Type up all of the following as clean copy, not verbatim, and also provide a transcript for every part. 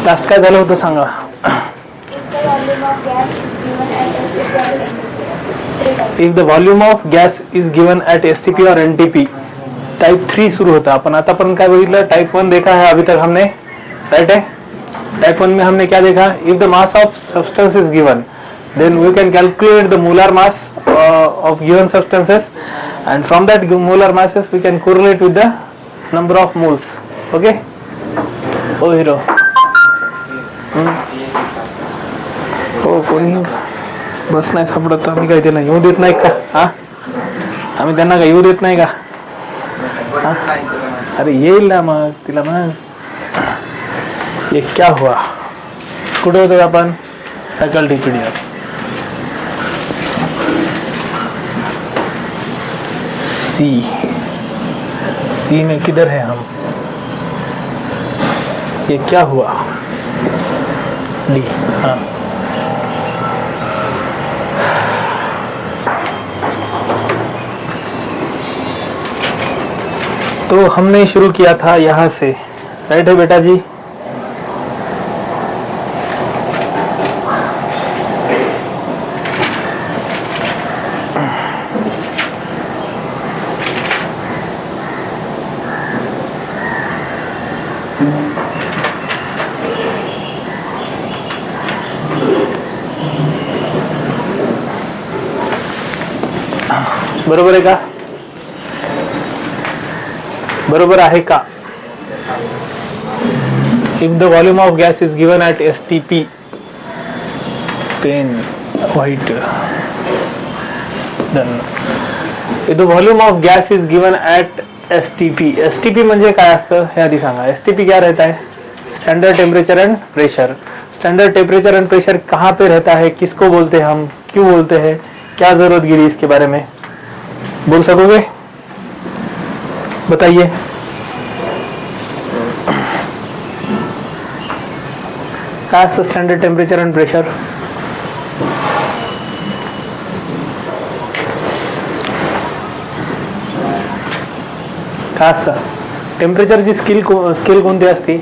Last काय झालं होतं सांगा. If the volume of gas is given at STP और NTP. टाइप 3 शुरू होता. अपन आतापर्यंत काय बघितलं, टाइप 1 देखा है अभी तक हमने, राइट है. टाइप 1 में हमने क्या देखा, if the mass of substance is given then we can calculate the molar mass of given substances, and from that molar masses we can correlate with the number of moles. Okay. Oh hero. हो कोणी बस नाही सापडत. आम्ही काय त्याला येऊ देत नाही का? हा, आम्ही त्यांना काय येऊ देत नाही का? अरे येईल ना मग, तिला मग. ये क्या हुआ, कुठे होतो आपण? Faculty PDF. सी में किधर है हम? ये क्या हुआ? डी. हाँ, तो हमने शुरू किया था यहां से, राइट है बेटा जी? बरोबर आहे का? बरोबर आहे का? If the volume of gas is given at STP, pen write down. If the volume of gas is given at STP. STP म्हणजे काय असतं हे आधी सांगा. STP क्या रहता है? Standard temperature end pressure. Standard temperature end pressure कहाँ पे रहता है, किसको बोलते हैं हम, क्यों बोलते हैं, क्या जरूरत गिरी इसके बारे में बोल सकोगे? बताइए. काय असतं स्टँडर्ड टेम्परेचर अँड प्रेशर? काय असतं? टेम्परेचरची स्केल कोणती असते?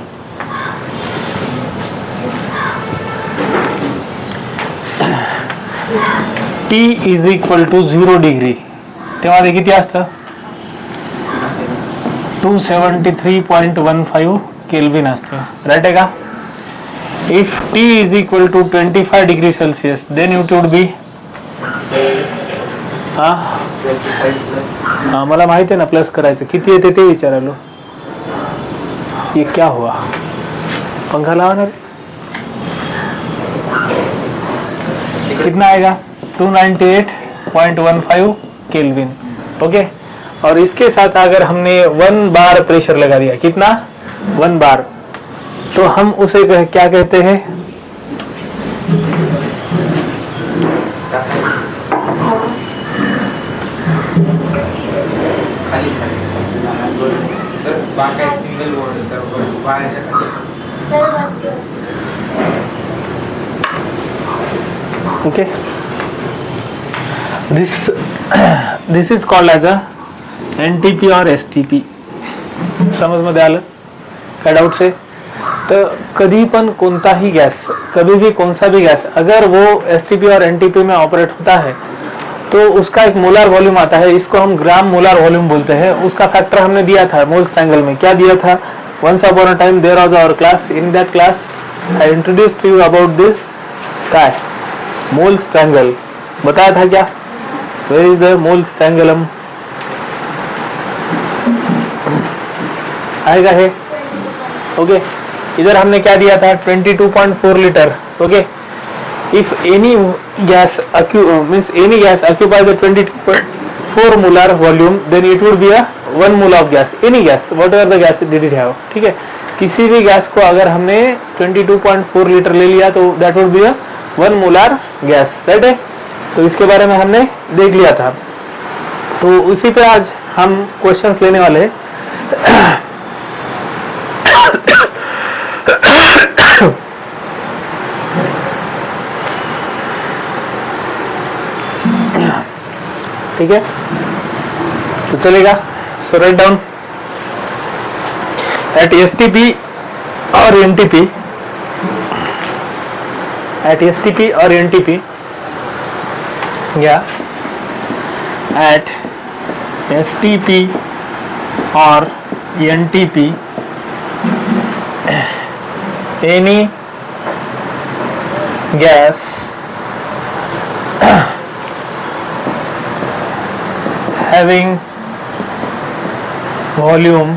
T is equal to 0 degree. तेव्हा ते किती असतं? 273.15 केल्विन असतं, राईट आहे का? If T is equal to 25 degree Celsius then it would be, हा मला माहिती आहे ना प्लस करायचं. किती येते ते विचारालो. ये क्या हुआ, पंखा लावणार? कितना आएगा? 298.15 केल्विन. ओके. और इसके साथ अगर हमने 1 बार प्रेशर लगा दिया, कितना? 1 बार, तो हम उसे क्या कहते हैं? Okay. This is called as a NTP और STP. समझ मध्ये आलं? काय डाउट से? तर कभी पण कोणताही गैस, कभी भी कौन सा भी गैस, अगर वो STP और NTP में ऑपरेट होता है तो उसका एक मोलर वॉल्यूम आता है. इसको हम ग्राम मोलर वॉल्यूम बोलते हैं. उसका फैक्टर हमने दिया था मोल्स ट्रायंगल में. क्या दिया था? Once upon a time there was our class. In that class I introduced to you about this काय मोल्स ट्रायंगल. बताया था क्या? Where is the moles triangle? आएगा है. ओके. इधर हमने क्या दिया था? 22.4 litre. Okay. If any gas means any gas occupies the 22.4 molar volume, then it would be a 1 mole of gas. Any gas, whatever the gas did it have. ठीक है. किसी भी गैस को अगर हमने 22.4 लीटर ले लिया तो that would be a 1 molar gas, right है? तो इसके बारे में हमने देख लिया था. तो उसी पे आज हम क्वेश्चंस लेने वाले हैं. ठीक है, तो चलेगा. So write down at STP और NTP, at STP or NTP, yeah, at STP or NTP, any gas having volume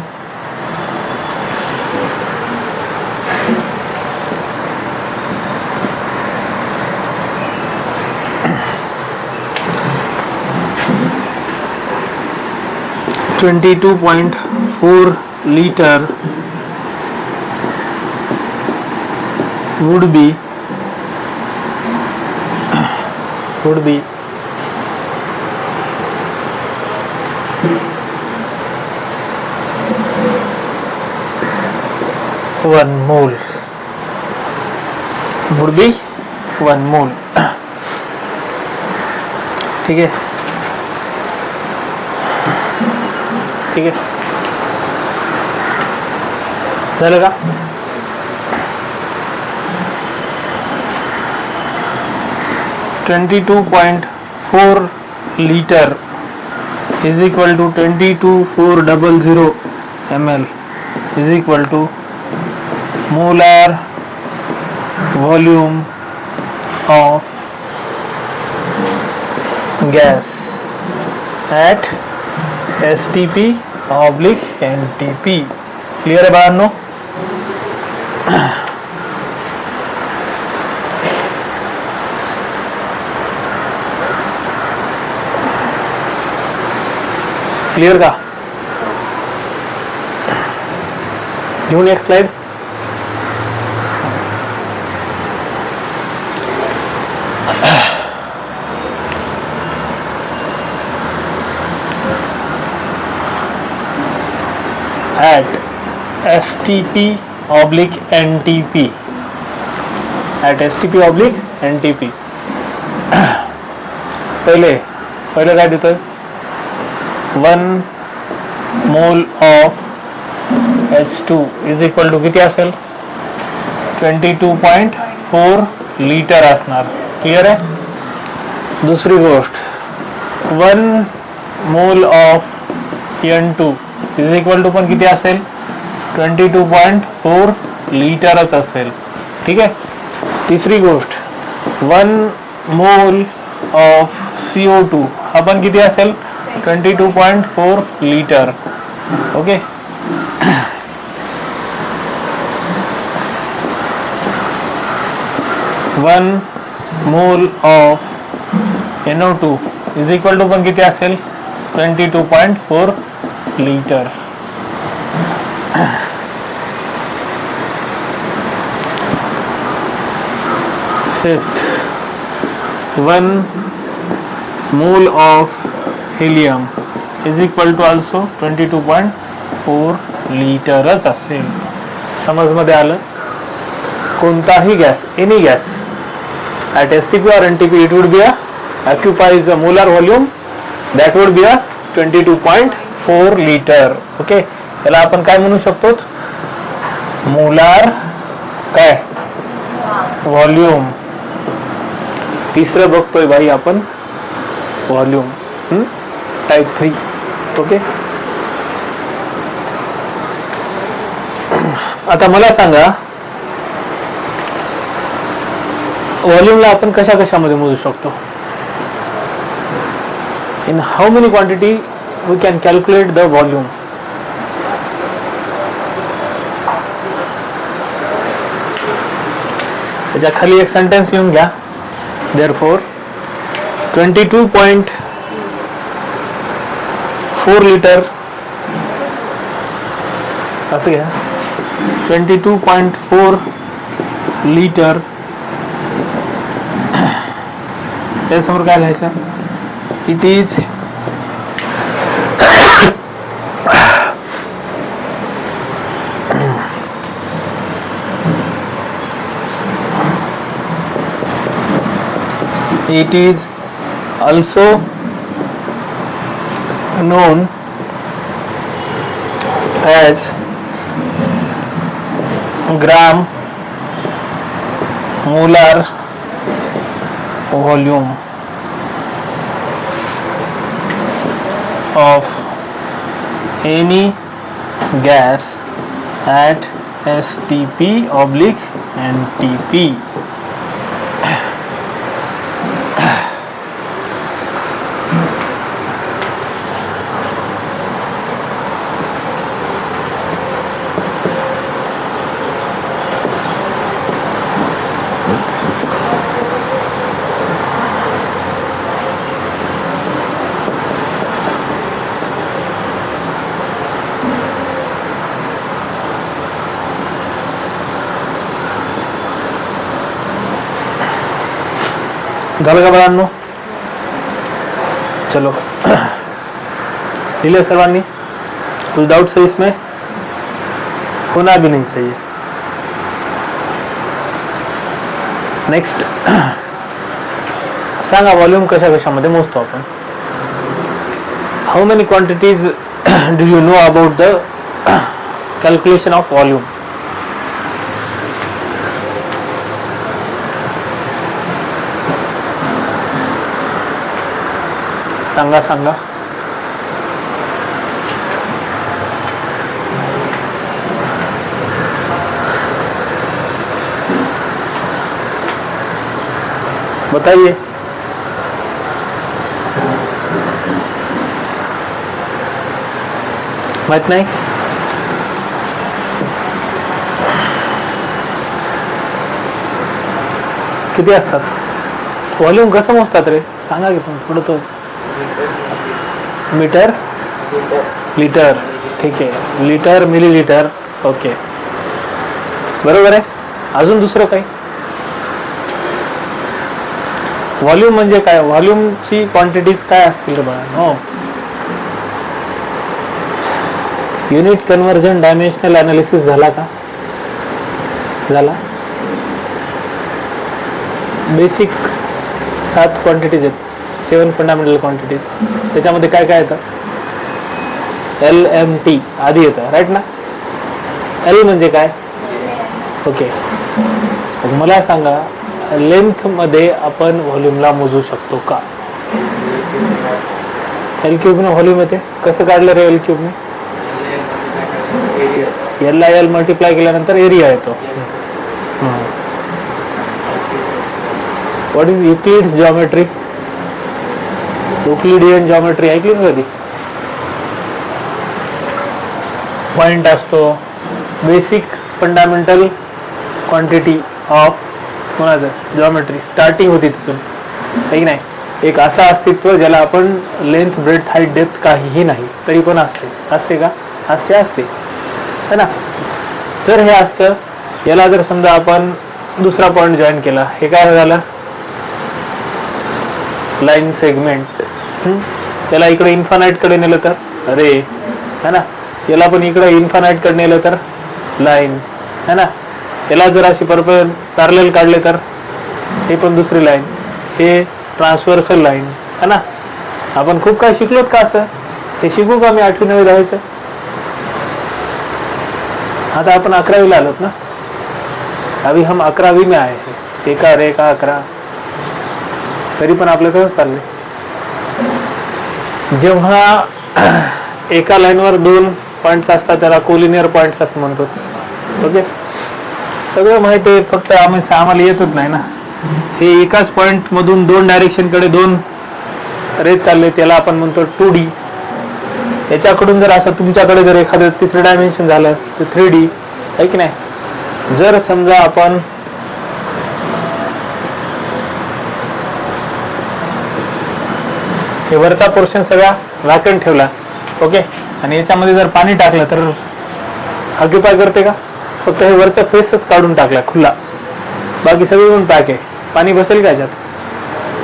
(22.4 liter) would be 1 mole. Would be 1 mole. ठीक है, ठीक है, चलेगा. (22.4 liter is equal to 22,400 ml is equal to molar volume of gas at STP oblique NTP. Clear है बाहर no? Clear का? New next slide. At STP oblique NTP, at STP oblique NTP, पहले काय देतोय? 1 mole of H2 is equal to किती असेल? 22.4 litre असणार. Clear आहे? दुसरी गोष्ट, 1 mole of N2 is equal to पण किती असेल? 22.4 लिटरच असेल. ठीक आहे. तिसरी गोष्ट, 1 मोल ऑफ CO2 हा पण किती असेल? 22.4 litre. Okay. One mole of NO2 is equal to पण किती असेल? 22.4 litre. Fifth, 1 mole of helium is equal to also 22.4 लिटरच असेल. समजमध्ये आलं? कोणताही गॅस, any gas at STP or NTP, it would be occupies the molar volume that would be 22.4 liter. Okay. याला आपण काय म्हणू शकतो? मोलार काय व्हॉल्यूम. तिसरं बघतोय भाई आपण व्हॉल्यूम, टाइप 3. ओके. आता मला सांगा, व्हॉल्यूमला आपण कशा कशामध्ये मोजू शकतो? In how many quantity we can calculate the volume? त्याच्या खाली एक सेंटेन्स लिहून घ्या. देअरफॉर 22.4 लिटर असं घ्या. 22.4 लिटर त्यासमोर काय लिहायचं? It is also known as gram molar volume of any gas at STP oblique NTP. झालं का बाळांनो? चलो लिहिले सर्वांनी? कुछ डाउट्स है इसमें? होना भी नहीं चाहिए. नेक्स्ट सांगा वॉल्यूम कशा कशामध्ये मोजतो आपण? How many quantities do you know about the calculation of volume? सांगा सांगा. बताइए. माहित नाही? किती असतात? व्हॉल्यूम कसं मोजतात रे? सांगा की तुम्ही थोडं. तो मीटर लिटर, ठीक आहे. लिटर मिलीलिटर, ओके बरोबर आहे. अजून दुसरं काही? व्हॉल्यूम म्हणजे काय? व्हॉल्यूमची क्वांटिटीज काय असतील बघा. हो, युनिट कन्व्हर्जन डायमेन्शनल अनालिसिस झाला का? झाला. बेसिक 7 क्वांटिटीज आहेत, 7 फंडामेंटल क्वांटिटीज. त्याच्यामध्ये काय काय येतं? LMT आधी येतं, राईट ना? L म्हणजे काय? ओके, मला सांगा लेंथ मध्ये आपण व्हॉल्यूमला मोजू शकतो का? L क्यूब ने व्हॉल्यूम येते. कसं काढलं रे L क्यूब ने? L ला L मल्टिप्लाय केल्यानंतर एरिया येतो. What is Euclid's geometry? Euclidean geometry ऐकली ना कधी? पॉइंट असतो, बेसिक फंडामेंटल क्वांटिटी ऑफ कोणाचं? जॉमेट्री. स्टार्टिंग होती तिथून, आहे की नाही? एक असं अस्तित्व ज्याला आपण लेंथ ब्रेथ हाईट डेप्थ काहीही नाही तरी पण असते. असते का? असते, असते, है ना? जर हे असतं, याला जर समजा आपण दुसरा पॉइंट जॉईन केला, हे काय झालं? Line segment. त्याला इकडे इन्फानाइट कडे नेलं तर अरे, है ना? याला पण इकडे इन्फानाइट कडे नेलं तर लाईन, है ना? याला जर अशी पॅरलल काढले तर हे पण दुसरी लाईन, हे ट्रान्सव्हर्सल लाईन, है ना? आपण खूप काय शिकलोत का असं? हे शिकू का मी 8वी 9वी 10वीचं? आता आपण 11वीला आलोत ना. अभी हम 11वीं में आए हैं. एका रेखा 11, तरी पण आपलं कसं चाललंय? जेव्हा एका लाईनवर 2 पॉइंट्स असतात त्याला कोलिनियर पॉइंट्स असं म्हणतो. ओके, सगळं माहिती आहे, फक्त आम्हाला येतच नाही ना. हे एकाच पॉइंट मधून 2 डायरेक्शन कडे 2 रेज चालले, त्याला आपण म्हणतो 2D. याच्याकडून जर असं तुमच्याकडे जर एखादं तिसरं डायमेन्शन झालं तर 3D, आहे की नाही? जर समजा आपण हे वरचा पोर्शन सगळा व्हॅकंट ठेवला, ओके, आणि याच्यामध्ये जर पाणी टाकलं तर ऑक्युपाय करते का? फक्त हे वरचा फेसच काढून टाकला खुला, बाकी सगळीकडून पॅक आहे. पाणी बसेल का याच्यात?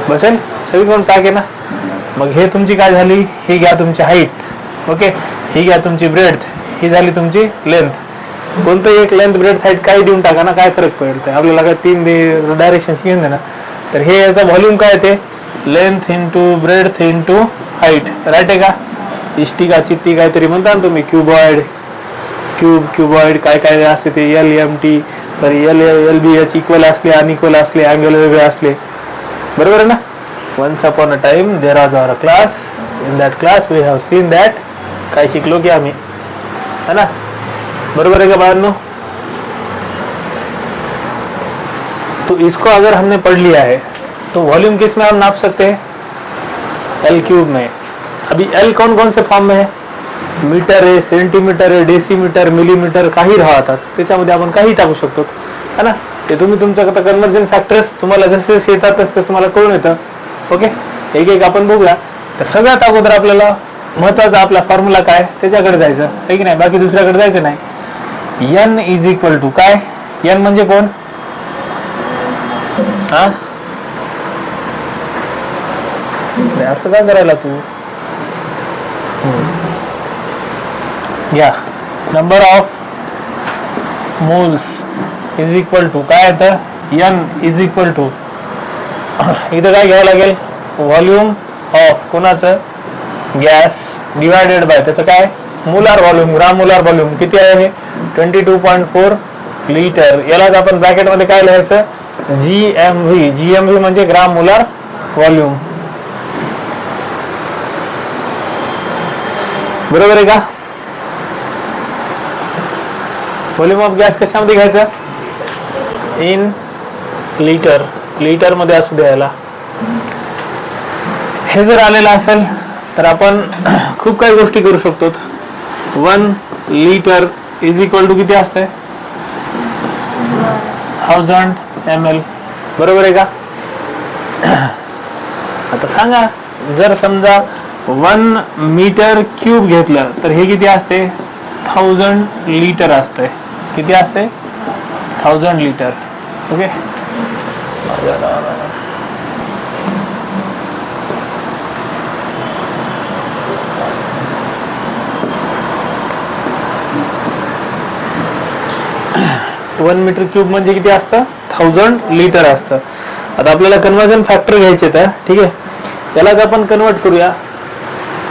बसेल, सगळीकडून पॅक आहे ना. मग हे तुमची काय झाली? ही घ्या तुमची हाईट, ओके, ही घ्या तुमची ब्रेड्थ, ही झाली तुमची लेंथ. कोणतं एक लेंथ ब्रेड्थ हाईट काही देऊन टाका ना, काय फरक पडतंय आपल्याला? काय 3 डायरेक्शन घेऊन दे ना. तर हे याचा व्हॉल्यूम काय येते? Length into breadth into height, right आहे का? इष्टिका चित्ती काहीतरी म्हणता ना तुम्ही, क्युबॉइड, क्युबॉइड काय काय असते ते, LMT, तर LBH इक्वल असले, अनइक्वल असले, अँगल वेगळे असले, बरोबर आहे ना. Once upon a time there was our class, in that class we have seen that, काय शिकलो की आम्ही, है ना, बरोबर है क्या बाळांनो. तो इसको अगर हमने पढ़ लिया है तो वॉल्यूम किस में हम नाप सकते हैं, L³ में. अभी L कौन कौन से फॉर्म में है, मीटर आहे, सेंटीमीटर आहे, डेसिमीटर, मिलीमीटर, काही राहतात त्याच्यामध्ये आपण काही टाकू शकतो, है ना. ते तुम्ही तुमच्याकडे कन्वर्जन फॅक्टर्स तुम्हाला जसे जसे येतात तसं तुम्हाला कळून येतं. ओके, एक एक आपण बघूया. तर सगळ्यात अगोदर आपल्याला महत्वाचा आपला फॉर्म्युला काय त्याच्याकडे जायचं आहे की नाही, बाकी दुसऱ्याकडे जायचं नाही. N इज इक्वल टू काय, N म्हणजे कोण, हा असं काय करायला तू, या number of moles is equal to काय येतं, N इज इक्वल टू, इथं काय घ्यावं लागेल, व्हॉल्यूम ऑफ कोणाचं, गॅस डिवायडेड बाय त्याचं काय, मोलार व्हॉल्यूम, ग्राम मोलार व्हॉल्यूम किती आहे, 22.4 लिटर. यालाच आपण ब्रॅकेट मध्ये काय लिहायचं, GMV म्हणजे ग्राम मोलार व्हॉल्यूम, बरोबर आहे का. व्हॉल्यूम ऑफ गॅस कशामध्ये घ्यायचं, इन लिटर, लिटर मध्ये असू द्यायला. हे जर आलेलं असेल तर आपण खूप काही गोष्टी करू शकतो. 1 लिटर इज इक्वल टू किती असतंय, 1000 ml, बरोबर आहे का. आता सांगा, जर समजा 1 मीटर क्यूब घेतलं तर हे किती असते, 1000 लिटर असते, किती असते, 1000 लिटर. ओके, 1 मीटर क्यूब म्हणजे किती असतं, 1000 लिटर असतं. आता आपल्याला कन्वर्जन फॅक्टर घ्यायचे तर ठीक आहे, त्यालाच आपण कन्वर्ट करूया.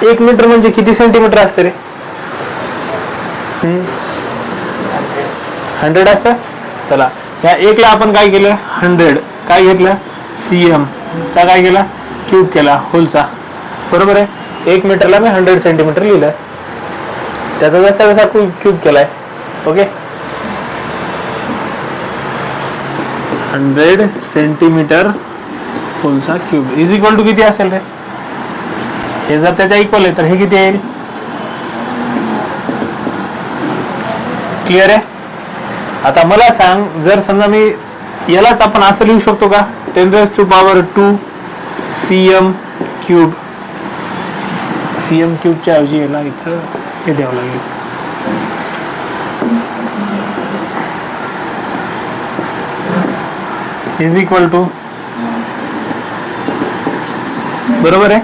1 मीटर म्हणजे किती सेंटीमीटर असते रे, 100 असतं. चला, या एकला आपण काय केलं, 100 काय घेतलं, CM चा काय केला, क्यूब केला होलचा, बरोबर आहे. 1 मीटरला मी 100 सेंटीमीटर लिहिलं, त्याचा जसा जसा क्यूब केलाय. ओके, 100 सेंटीमीटर होलचा क्यूब इज इक्वल टू किती असेल रे, हे जर त्याच्या इक्वल आहे तर हे किती येईल, क्लिअर आहे. आता मला सांग, जर समजा मी यालाच आपण असं लिहू शकतो का, 10⁻²⁴ CM क्यूब, CM क्यूबच्या ऐवजी याला इथं हे द्यावं लागेल, इज इक्वल टू, बरोबर आहे.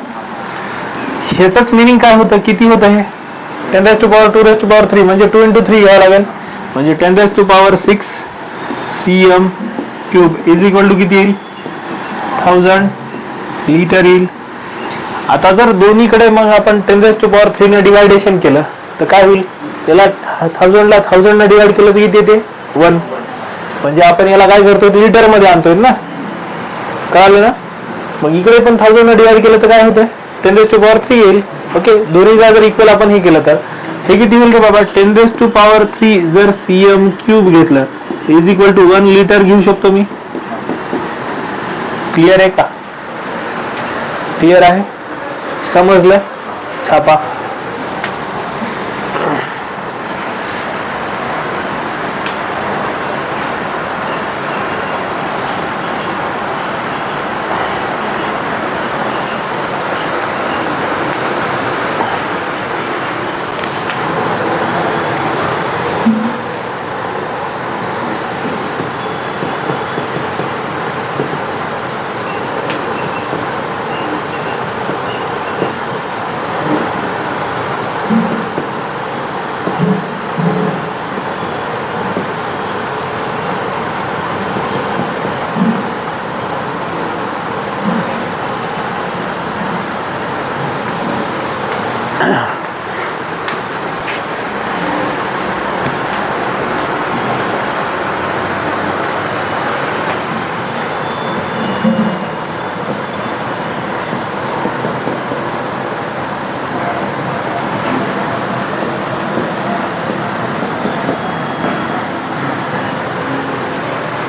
ह्याच मिनिंग काय होतं, किती होतं हे, 10⁻²⁴ म्हणजे 2 × 3 घ्यावं लागेल, म्हणजे 10⁻6 CM cube is equal to किती येईल, 1000 लिटर येईल. आता जर दोन्हीकडे मग आपण 10⁻3 ने डिवायडेशन केलं तर काय होईल, याला 1000 ला 1000 ने डिवाइड केलं तर किती येते, 1. म्हणजे आपण याला काय करतो, लिटर मध्ये आणतोय ना, कळालं ना. मग इकडे पण 1000 ने डिवाइड केलं तर काय होतं, 10⁻3 येईल. ओके, दोन्हीला जर इक्वल आपण हे केलं तर हे किती होईल रे बाबा, 10⁻3 जर CM क्यूब घेतलं इज इक्वल टू 1 लिटर घेऊ शकतो मी. क्लिअर आहे का, क्लिअर आहे, समजलं, छापा.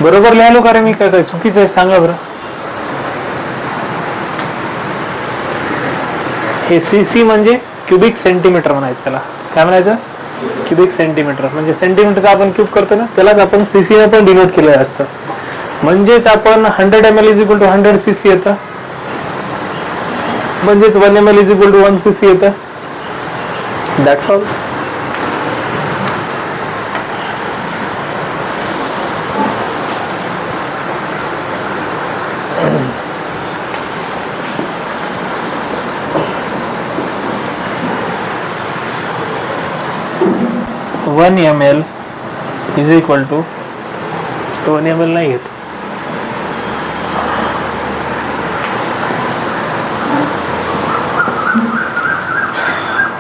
बरोबर लिहायलो का रे मी? काय काय चुकीचं आहे सांगा बरं. हे सीसी म्हणजे क्युबिक सेंटीमीटर म्हणायचं. त्याला काय म्हणायचं? Cubic centimetre. म्हणजे सेंटीमीटरचा आपण क्यूब करतो ना, त्यालाच आपण सीसी ने पण डिनोट केलेलं असतं. म्हणजेच आपण 100 ml is equal to 100 cc येतं. म्हणजेच 1 ml is equal to 1 cc येतं. That's all. One ml is equal to 1 ml नाही घेत.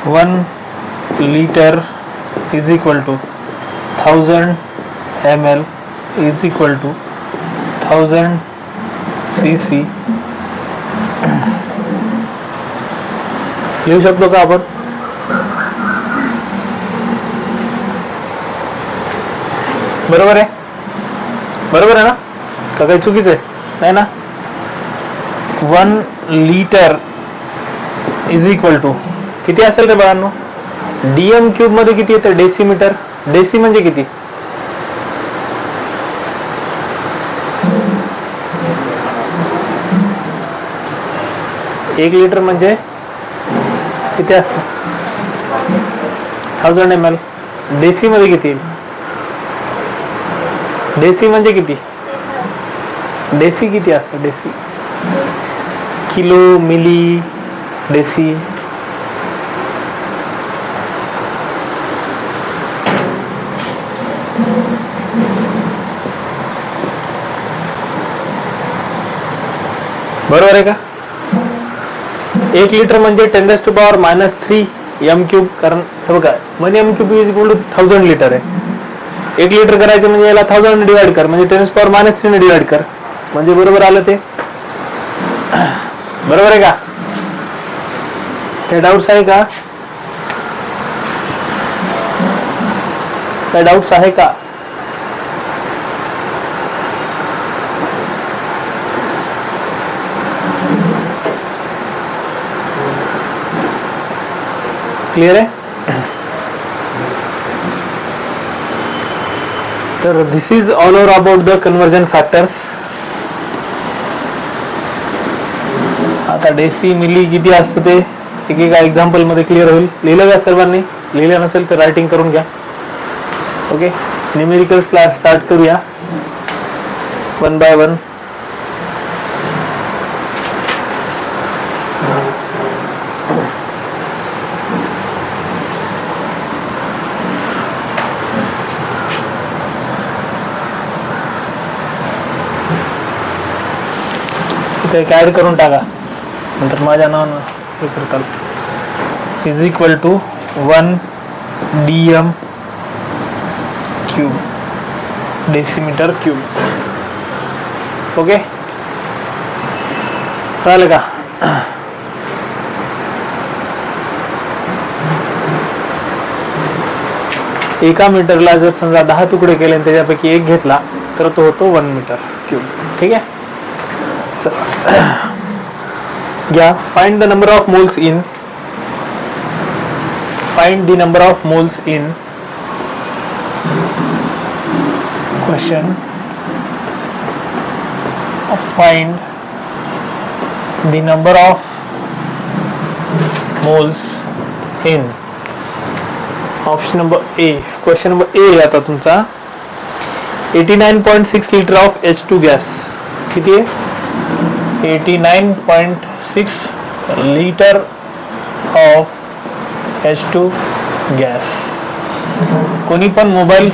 1 liter is equal to 1000 ml is equal to 1000 cc. लिहू शकतो का आपण? बरोबर आहे? बरोबर आहे ना? का काही चुकीचं आहे? नाही ना? 1 liter इज इक्वल टू किती असेल रे बाळांनो? डीएम क्यूब मध्ये किती येतं? डेसिमीटर. डेसी म्हणजे किती? एक लिटर म्हणजे किती असतं? 1000 ml. डेसी मध्ये किती? डेसी म्हणजे किती? डेसी किती असतं? Deci kilo, milli, deci. बरोबर आहे का? 1 लिटर म्हणजे 10⁻³ m क्यूब. कारण हे बघा 1 m cube is equal to 1000 litre आहे. 1 लिटर करायचं म्हणजे याला 1000 ने डिवाइड कर, म्हणजे 10⁻³ ने डिवाइड कर, म्हणजे बरोबर आलं ते. बरोबर आहे का? काही डाऊट्स आहे का? काही डाऊट्स आहे का? क्लियर आहे? तर this is all over about the conversion factors. आता डेसी, मिली किती असतं ते एक एका एक्झाम्पल मध्ये क्लिअर होईल. लिहिलं का सर्वांनी? लिहिलं नसेल तर रायटिंग करून घ्या. ओके, न्यूमेरिकल क्लास स्टार्ट करूया 1 by 1. इथे ऍड करून टाका, नंतर माझ्या नावानं हे करताल. Is equal to 1 dm cube, decimetre cube. Okay, कळलं का? एका मीटरला जर समजा 10 तुकडे केले आणि त्याच्यापैकी एक घेतला तर तो होतो 1 मीटर क्यूब. ठीक आहे. घ्या, find the number of moles in, find the number of moles in question, find the number of moles in option number A. Question number A आता तुमचा 89.6 लिटर ऑफ H2 गॅस. किती आहे? 89.6 litre of H2 gas. कोणी पण mobile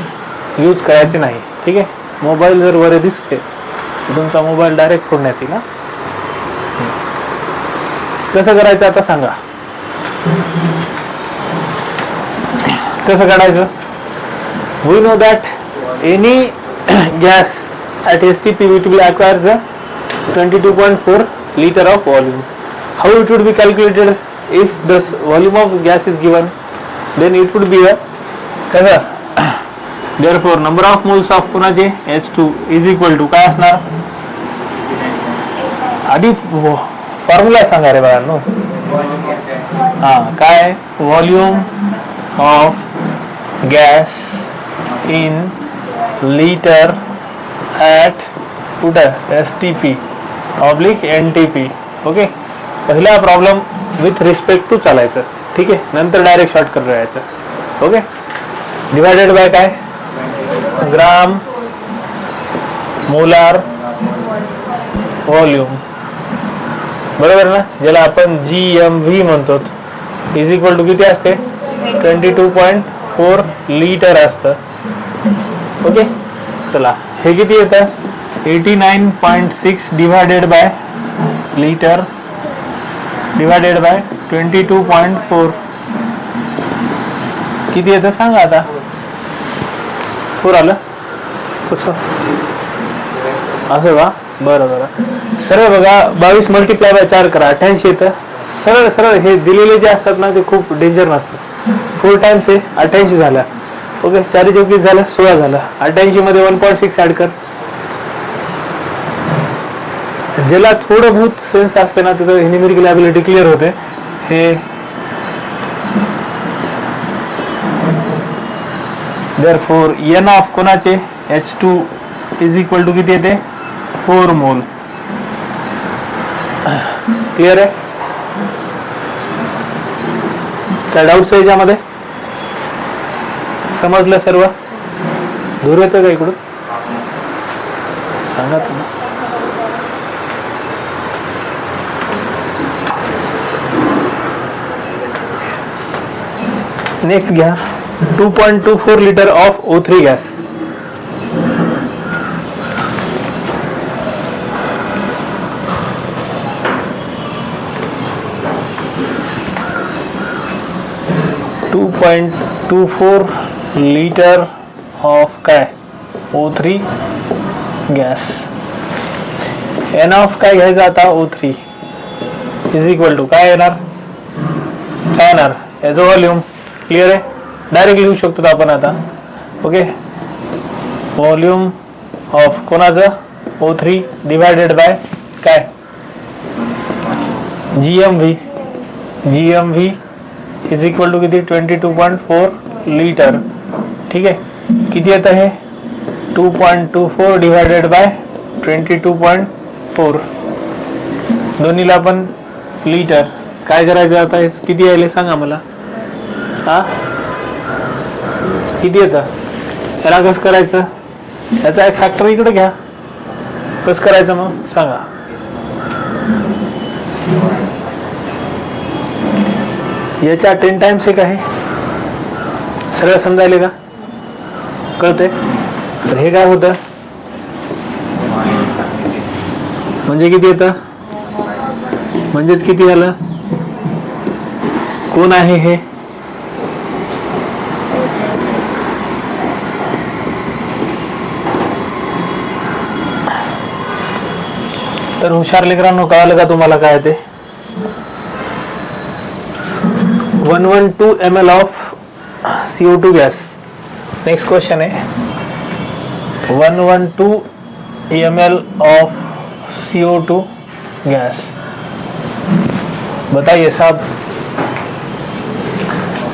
use करायचे नाही. ठीक आहे. मोबाईल जर वर दिसते तुमचा मोबाईल डायरेक्ट फोडण्यात येईल. कसं करायचं आता सांगा? कसं काढायचं? We know that any gas at STP will acquire the 22.4 liter of volume. How it would be calculated? If the volume of gas is given, then it would be a therefore number of moles of कोणाचे H2 is equal to काय असणार, आधी formula सांगा रे बाळांनो. हा काय, volume of gas in litre at कुठं STP oblique NTP. Okay, पहिला प्रॉब्लेम विथ रिस्पेक्ट टू चालायचं, ठीक आहे, नंतर डायरेक्ट शॉर्टकट करायचं. ओके, डिवायडेड बाय काय, ग्राम मोलार व्हॉल्यूम, बरोबर ना, ज्याला आपण GMV म्हणतो, इज इक्वल टू किती असते 22.4 लिटर असतं. ओके, चला हे किती येतं 89.6 divided by litre divided bye 22.4 किती येतं सांगा आता. 4 आलं कसं असं का, बरं बरं, सरळ बघा 22 मल्टिप्लाय बाय 4 करा 88 येतं. सरळ सरळ हे दिलेले जे असतात ना ते खूप डेंजर नसतं. 4 टाइम्स हे 88 झाला. ओके, 4 चौकीत झालं 16 झालं. 88 मध्ये 1.6 ऍड कर. ज्याला थोडं बहुत सेन्स असते ना त्याचं न्यूमेरिकल ॲबिलिटी क्लिअर होते. हे देअरफॉर एन ऑफ कोणाचे H2 इज इक्वल टू किती येते 4 मोल. क्लिअर आहे, काय डाऊट्स आहे याच्यामध्ये, समजलं सर्व, दूर येतं का इकडून सांगा तुम्ही. नेक्स्ट घ्या 2.24 litre of O3 gas. .24 litre of काय O3 गॅस. एन ऑफ काय घ्यायचं आता O3 इज इक्वल टू काय येणार, काय येणार याचं व्हॉल्यूम. क्लिअर आहे, डायरेक्ट लिहू शकतो आपण आता. ओके, व्हॉल्यूम ऑफ कोणाचं O3 डिवायडेड बाय काय GMV इज इक्वल टू किती 22.4 लिटर. ठीक आहे, किती येतं हे 2.24 डिवायडेड बाय 22.4, दोन्हीला पण लिटर. काय करायचं आता, किती यायले सांगा मला. हा किती येतं, याला कसं करायचं, याचा एक फॅक्टर इकडे घ्या, कसं करायचं मग सांगा. याच्या 10 टाइम्स एक आहे, सगळं समजायले का, कळते. तर हे काय होतं म्हणजे किती येतं, म्हणजेच किती झालं, कोण आहे हे तर हुशार लेकरांनो कळालं का तुम्हाला काय ते. 112 ml of CO2 gas. Next question है 112 ml ऑफ CO2 गैस. बताइए साहब,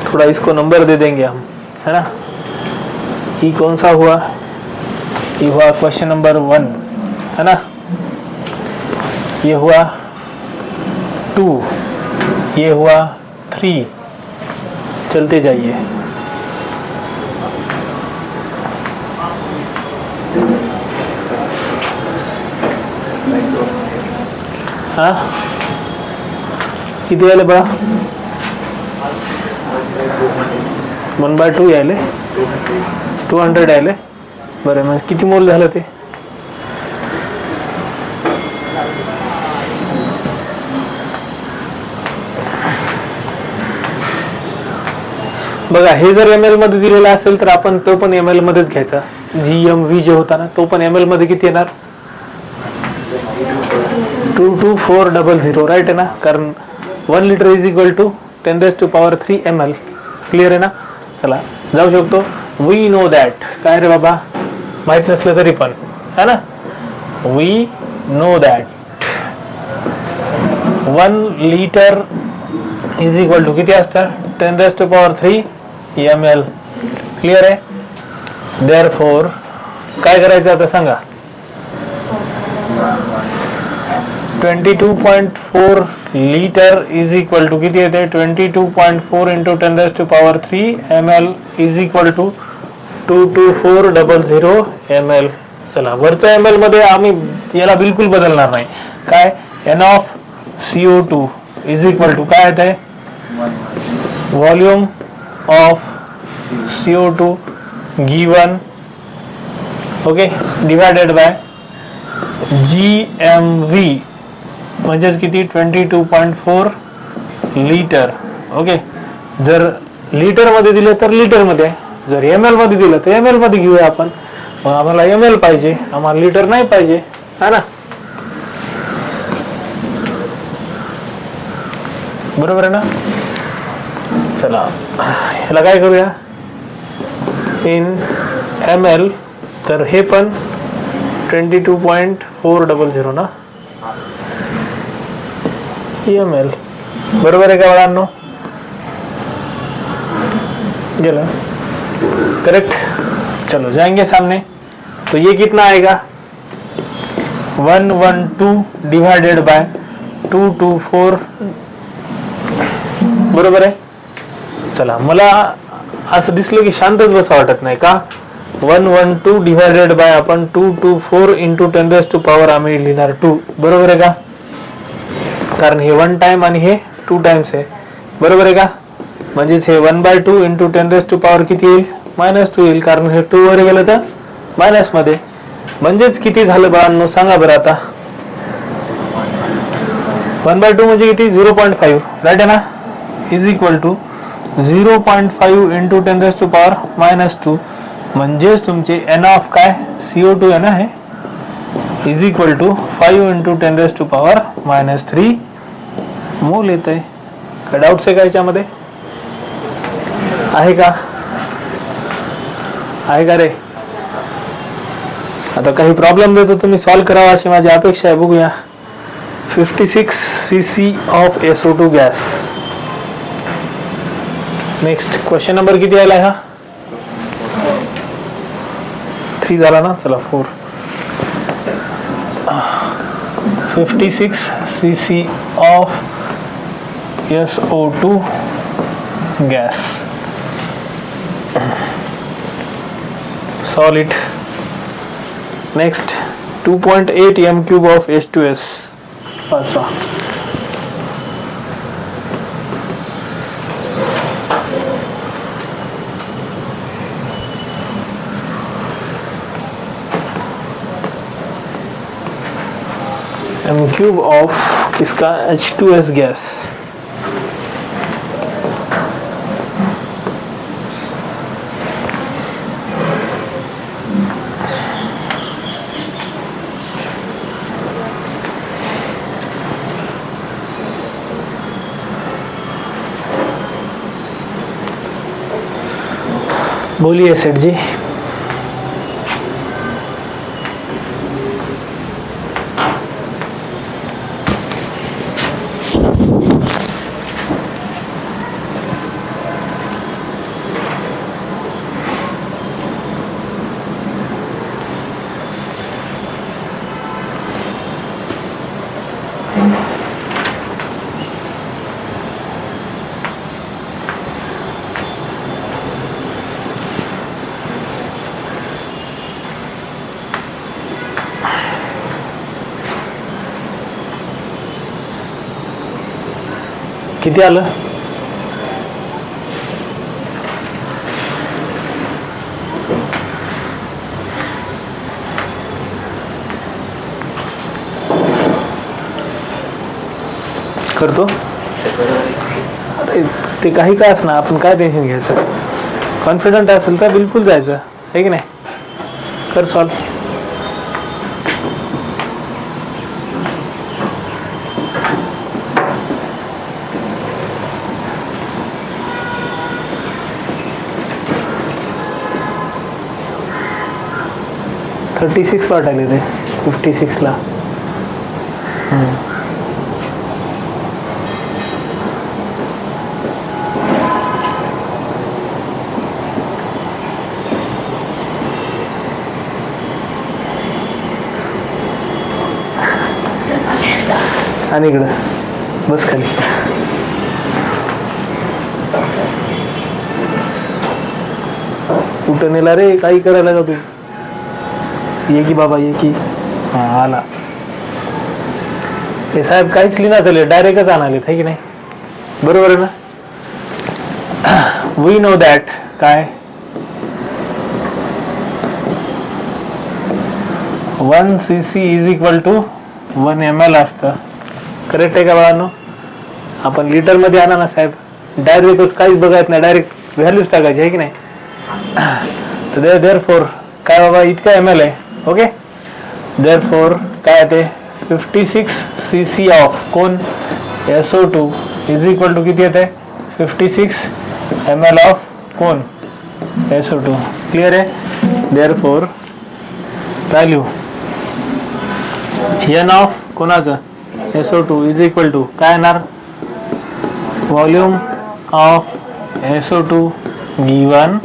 थोड़ा इसको नंबर दे देंगे हम, है ना. ये कौन सा हुआ, ये हुआ क्वेश्चन नंबर 1, है ना. ये हुआ 2, ये हुआ 3. चलते जाइए. हाँ किती आले बघा, 1/2 आले, 200 आले. बरं, मग किती मोल झालं ते, बघा. हे जर ml मध्ये दिलेलं असेल तर आपण तो पण ml मध्येच घ्यायचा. GMV जे होता ना तो पण ml मध्ये किती येणार 22400, राईट आहे ना, कारण 1 litre is equal to 10⁻³ ml. Clear आहे ना. चला जाऊ शकतो. वी नो दॅट, काय रे बाबा, माहित नसलं तरी पण है ना, we know that 1 litre is equal to किती असतं, 10⁻³ ml. क्लिअर आहे. देअरफॉर काय करायचं आता सांगा, 22.4 लिटर इज इक्वल टू किती येते, 22.4 into 10⁻³ ml is equal to 22400 ml. चला वरच्या ml मध्ये आम्ही याला बिलकुल बदलणार नाही. काय, n of CO2 is equal to काय येते, volume of CO2 given, okay, divided by GMV म्हणजेच किती, 22.4 लिटर. ओके, जर लिटर मध्ये दिलं तर लिटर मध्ये, जर ml मध्ये दिलं तर ml मध्ये घेऊया आपण. आम्हाला ml पाहिजे, आम्हाला लिटर नाही पाहिजे, है ना, बरोबर आहे ना. चला ह्याला काय करूया, इन ml, तर हे पण 22.400 ना ml, बरोबर आहे का बाळांनो, गेलं करेक्ट. चलो जाएंगे सामने, तो ये कितना आएगा, 112 डिवाइडेड बाय 224, बरोबर आहे. चला मला असं दिसलं की शांतच बस वाटत नाही का, 112 डिवायडेड बाय आपण 224 इंटू 10⁻⁴ आम्ही लिहिणार 2, बरोबर आहे का, कारण हे 1 टाइम आणि हे 2 टाइम्स आहे, बरोबर आहे का. म्हणजेच हे 1/2 इंटू 10⁻⁴ किती येईल, -2 येईल, कारण हे 2 वर गेलं तर मायनस मध्ये. म्हणजेच किती झालं बाळांनो सांगा बरं आता, 1/2 म्हणजे किती, 0.5, राईट आहे ना, इज इक्वल टू 0.5 इंटू 10⁻⁻2, म्हणजेच तुमचे n ऑफ काय, CO2 आहे ना, हे इज इक्वल टू 5 इंटू 10⁻³ मोल येत आहे. काय डाऊट्स आहे का याच्यामध्ये, आहे का, आहे का रे. आता काही प्रॉब्लेम देतो तुम्ही सॉल्व्ह करावा अशी माझी अपेक्षा आहे. बघूया, 56 cc of SO2 gas. Next question number किती आला हा, 3 झाला ना, चला 4. 56 cc of SO2 gas. Solve it. Next, 2.8 m³ of H2S. अच्छा, m³ of किसका, H2S गैस. बोलिए सेठ जी. किती आलं, करतो. ते काही का असणार, आपण काय टेन्शन घ्यायचं, कॉन्फिडंट असेल तर बिलकुल जायचं, आहे की नाही. कर सॉल्व. 36 वाटायला ते 56 ला. आणि इकडं बस खाली. कुठं नेला रे, काही करायला का तू? ये की बाबा ये की. हा आला. हे साहेब काहीच लिहिना झाले, डायरेक्टच आणाले है की नाही? बरोबर आहे ना? वी नो दॅट काय 1 cc is equal to 1 ml असतं. करेक्ट आहे का बाळांनो? आपण लिटर मध्ये आणा ना साहेब, डायरेक्टच काहीच बघायचं नाही, डायरेक्ट व्हॅल्यूज टाकायची आहे की नाही? तर देअरफॉर काय बाबा इतका ml आहे. ओके, देअरफॉर काय ते 56 cc ऑफ कोण SO2 इज इक्वल टू किती येते? 56 ml ऑफ कोण SO2. क्लिअर आहे? देअरफॉर व्हॅल्यू n ऑफ कोणाचं SO2 इज इक्वल टू काय येणार? Volume of SO2 given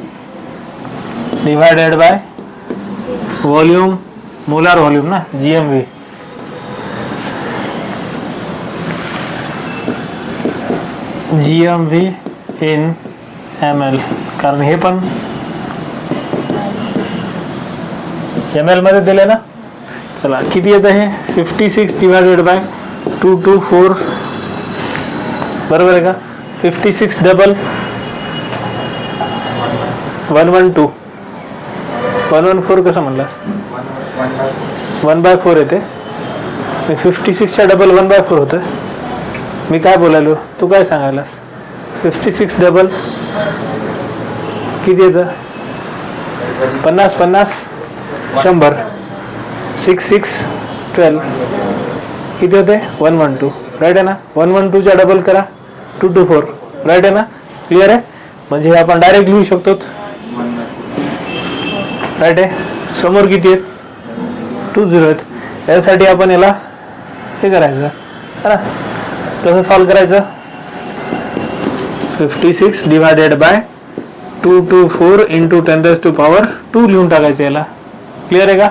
divided by volume, molar volume ना, GMV. GMV इन ml, कारण हे पण ml मध्ये दिले ना. चला किती येतं हे? 56 डिवायडेड बाय 224. बरोबर आहे का? 56 डबल 112. 114 कसं म्हणलास? 1/4 येते. 56 च्या डबल 1/4 होतं. मी काय बोलायलो, तू काय सांगायलास? 56 डबल किती येतं? 50 50 100. 6 6 12 किती होते? 112. राईट आहे ना? 112 च्या डबल करा 224. राईट आहे ना? क्लिअर आहे? म्हणजे हे आपण डायरेक्ट लिहू शकतो. राईट आहे? समोर किती आहेत? 20 आहेत. यासाठी आपण याला हे करायचं है ना, कसं सॉल्व करायचं? 56 डिवायडेड बाय 224 इंटू 10⁻² लिहून टाकायचं याला. क्लिअर आहे का?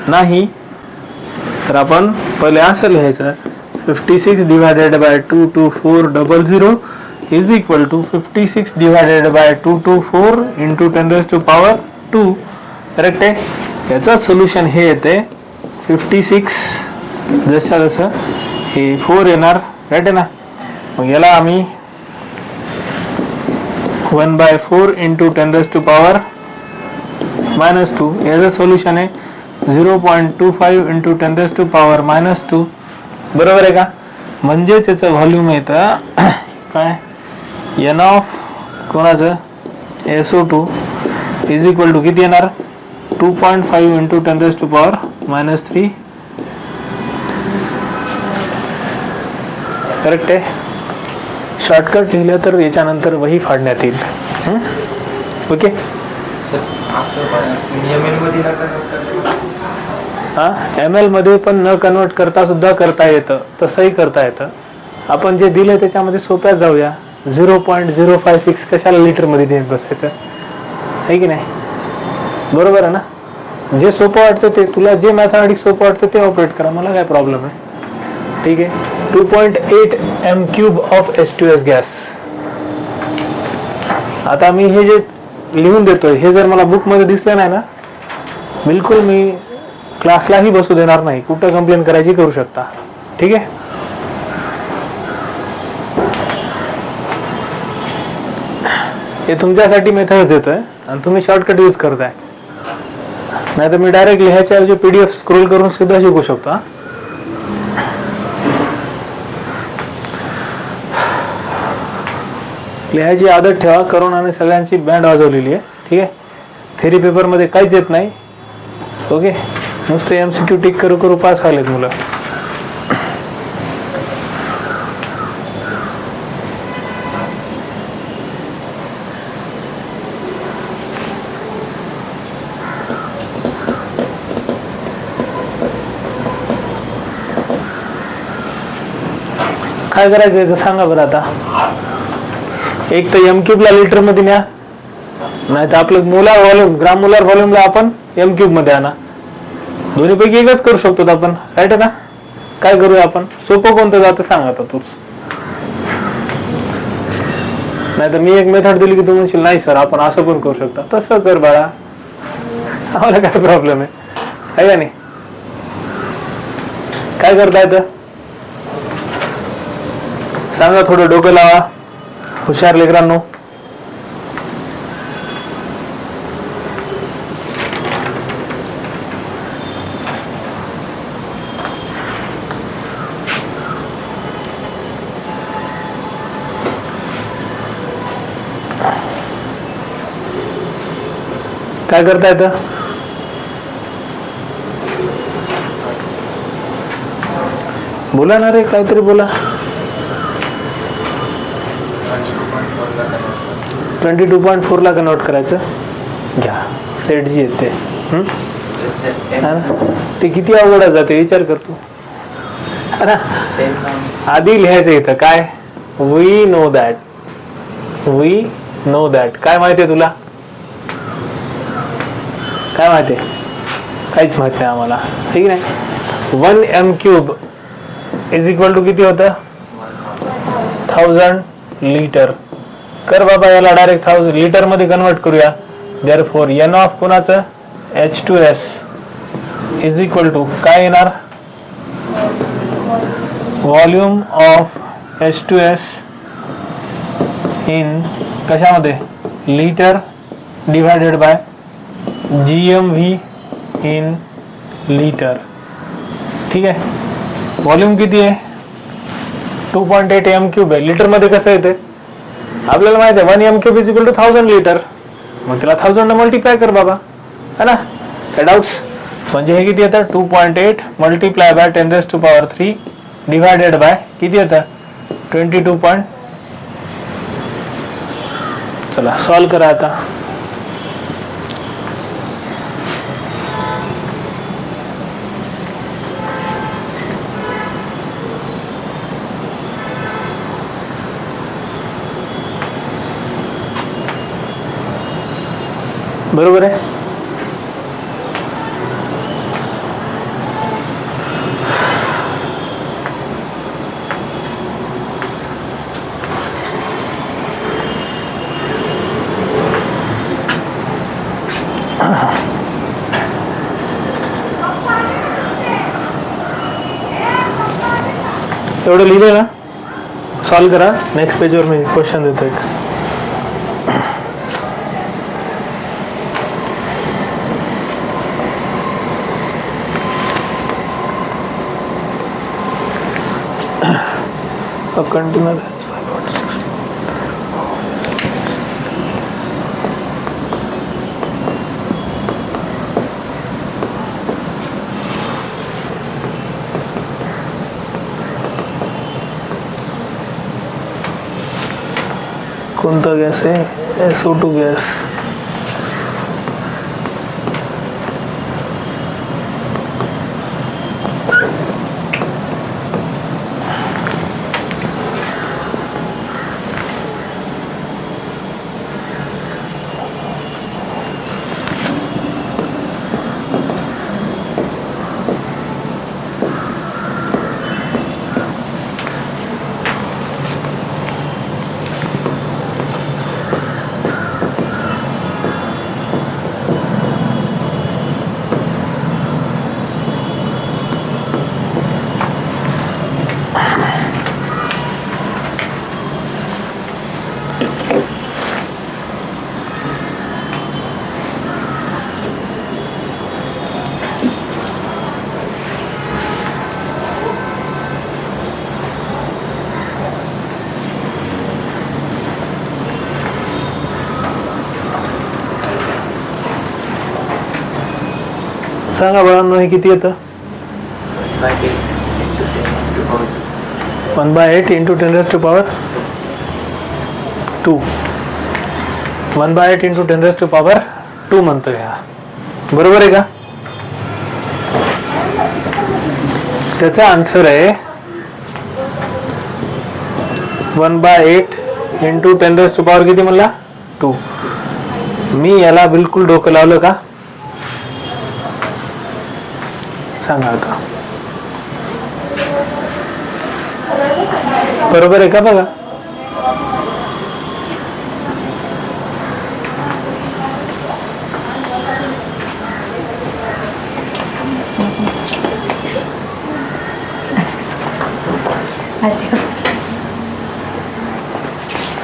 नाही तर आपण पहिले असं लिहायचं 56 divided by 22400 is equal to 56 divided by 224 into 10⁻². Correct आहे? याचं सोल्युशन हे येते 56 जसं हे 4 येणार. राईट आहे ना? मग याला आम्ही 1/4 इंटू 10⁻² याचं सोल्युशन आहे 0.25 इंटू 10⁻². बरोबर आहे का? म्हणजेच याचं व्हॉल्यूम येतं काय? n ऑफ कोणाचं SO2 इज इक्वल टू किती येणार? 2.5 इंटू 10⁻³ करेक्ट आहे? शॉर्टकट लिहिलं तर याच्यानंतर वही फाडण्यात येईल. ओके, हा ml मध्ये पण न कन्वर्ट करता सुद्धा करता येतं, तसंही करता येतं. आपण जे दिले त्याच्यामध्ये सोप्यात जाऊया. 0.056 कशाला लिटर मध्ये देत बसायचं आहे की नाही? बरोबर आहे ना? जे सोपं वाटतं ते, तुला जे मॅथमॅटिक्स सोपं वाटतं ते ऑपरेट करा, मला काय प्रॉब्लेम आहे. ठीक आहे? 2.8 m³ ऑफ H2S गॅस. आता मी हे जे लिहून देतोय हे जर मला बुक मध्ये दिसलं नाही ना, बिलकुल मी क्लासलाही बसू देणार नाही. कुठं कंप्लेन करायची करू शकता. ठीक आहे? हे तुमच्यासाठी मेथड देतोय आणि तुम्ही शॉर्टकट यूज करताय. नाही तर मी डायरेक्ट लिहायच्या ऐवजी PDF स्क्रोल करून सुद्धा शिकू शकतो. लिहायची आदत ठेवा. करोनाने सगळ्यांची बँड वाजवलेली आहे. ठीक आहे? थेरी पेपर मध्ये काहीच येत नाही. ओके, नुसते MCQ टिक करू करू पास झालेत मुलं. काय करायचं याचं सांगा बरं आता. एक तर एम क्यूबला लिटर मध्ये न्या, नाही तर आपलं मोलार व्हॉल्यूम ग्राम मोलार व्हॉल्यूमला आपण एम क्यूब मध्ये आणा. दोन्ही पैकी एकच करू शकतो आपण, राईट ना. काय करूया आपण, सोपं कोणतं जातं सांगा आता तूच. नाही तर मी एक मेथड दिली की तू म्हणशील नाही सर आपण असं पण करू शकता. तसं कर बाळा, आम्हाला काय प्रॉब्लेम आहे का नाही. काय करता येतं सांगा, थोडं डोकं लावा हुशार लेकरांनो. काय करता येतं, बोला ना रे, काहीतरी बोला. 22.4 ला कन्वर्ट करायचं. घ्या सेट जी येते. ते किती अवघड जाते विचार करतो. आधी लिहायचं इथं काय, we know that, we know that. काय माहितीये तुला, काय माहितीये, काहीच माहित नाही आम्हाला, ठीक नाही. 1 m cube is equal to किती होतं, 1000 लिटर. कर बाबा याला डायरेक्ट 1000 लिटर मध्ये कन्वर्ट करूया. देअरफॉर एन ऑफ कोणाचं, H2S इज इक्वल टू काय येणार, व्हॉल्यूम ऑफ H2S इन कशामध्ये, litre divided by GMV in litre. ठीक आहे. व्हॉल्यूम किती आहे, 2.8 एम क्यूब आहे. लिटर मध्ये कसं येते आपल्याला माहिती आहे, 1 m cube is equal to 1000 litre. मग त्याला 1000 मल्टिप्लाय कर बाबा, है ना. काय डाऊट्स, म्हणजे हे किती येतं, 2.8 मल्टिप्लाय बाय 10⁻³ डिवायडेड बाय किती येतं, 22. चला सॉल्व करा आता. बरोबर आहे. एवढं लिहिलं ना, सॉल्व करा. नेक्स्ट पेजवर मी क्वेश्चन देतो एक. A container has 5.6. कोणता गॅस आहे, SO2 गॅस. सांगा बाळांनो हे किती येतं, 1/8 इंटू 10⁻². 1/8 इंटू 10⁻² म्हणतोय हा, बरोबर आहे का. त्याचा आन्सर आहे 1/8 इंटू 10⁻⁴ किती म्हणला 2. मी याला बिलकुल डोकं लावलं का सांगा आता, बरोबर आहे का बघा.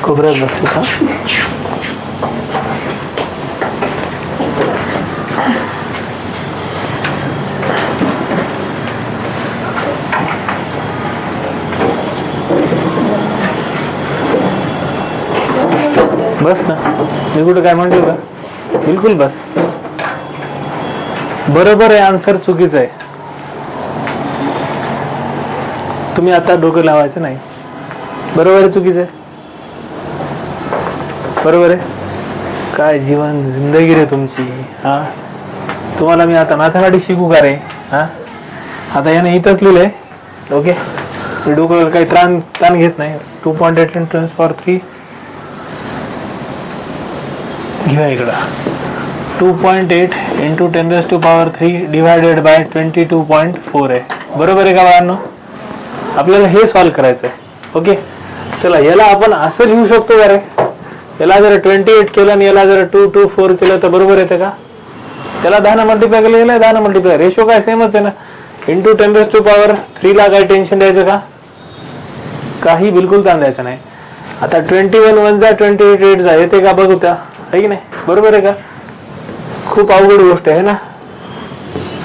खोबऱ्यात बसते का बस ना, मी कुठं काय म्हणतो का, बिलकुल बस. बरोबर आहे, आन्सर चुकीचं आहे. तुम्ही आता डोकं लावायचं नाही. बरोबर आहे चुकीचं आहे, बरोबर आहे. काय जीवन जिंदगी रे तुमची. हा तुम्हाला मी आता मॅथमॅटिक्स शिकू का रे. हा आता याने इथंच लिहिलंय. ओके, मी डोकं काही ताण घेत नाही. 2.8 × 10⁻³ घेऊया इकडं. 2.8 इंटू 10⁻³ डिवायडेड बाय 22.4 आहे. बरोबर आहे का बाळांनो. आपल्याला हे सॉल्व्ह करायचं आहे. ओके, चला याला आपण असं लिहू शकतो का रे. याला जर 28 केलं आणि याला जर 2 2 4 केलं तर बरोबर येतं का. त्याला 10 मल्टिप्लाय केलं, याला 10 मल्टिप्लाय. रेशो काय सेमच आहे ना. इंटू 10⁻³ ला काय टेन्शन द्यायचं का, काही बिलकुल ताण द्यायचं नाही. आता 21 1 जा 28 8 जा येते का बघू त्या, आहे की नाही. बरोबर आहे का. खूप अवघड गोष्ट आहे ना.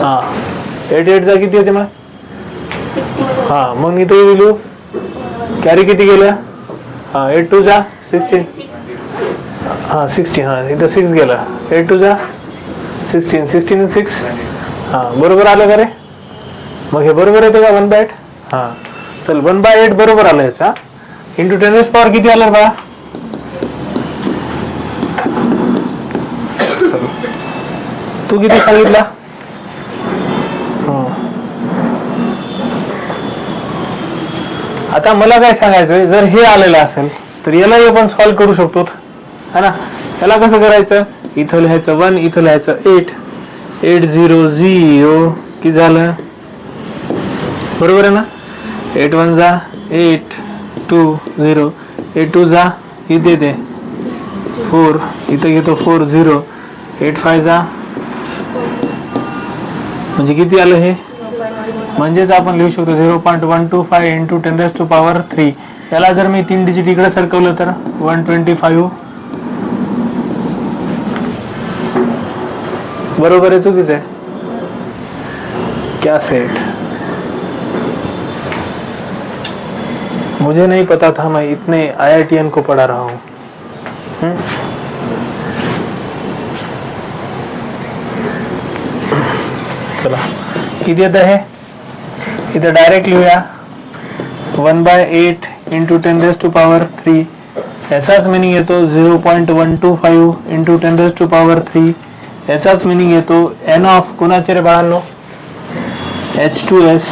हा 8 8 जा किती येते मग. हा मग इथे लिहू कॅरी किती गेल्या. हा 8 2 जा 16. हा 16. हा इथं 6 गेला. 8 2 जा 16. 16 and 6. हा बरोबर आलं का रे. मग हे बरोबर येते का 1/8. हा चल 1/8 बरोबर आलं याचा. इंटू 10⁻⁴ किती आलं बा. तू किती सांगितला. आता मला काय सांगायचं, जर हे आलेलं असेल तर यालाही आपण सॉल्व्ह करू शकतो है ना. त्याला कसं करायचं, इथं लिहायचं 1, इथं लिहायचं 8. 8 0 0 किती झालं. बरोबर आहे ना. 8 1 जा 8 2 0. 8 2 जा किती येते 4. इथं घेतो 4 0. 8 5 जा म्हणजे किती आलं हे. म्हणजेच आपण लिहू शकतो 0.125 इंटू 10⁻³ याला जर मी 3 डिजिट इकडे सरकवलं तर 125. बरोबर आहे चुकीचं आहे. क्या सेट, मुझे नहीं पता था मैं इतने IITian को पढ़ा रहा हूं. चला किती येत आहे. इथं डायरेक्ट लिहूया 1/8 इंटू 10⁻³ याचाच मिनिंग येतो 0.125 इंटू 10⁻³ याचाच मिनिंग येतो n ऑफ कोणाचे रे बाळांनो H2S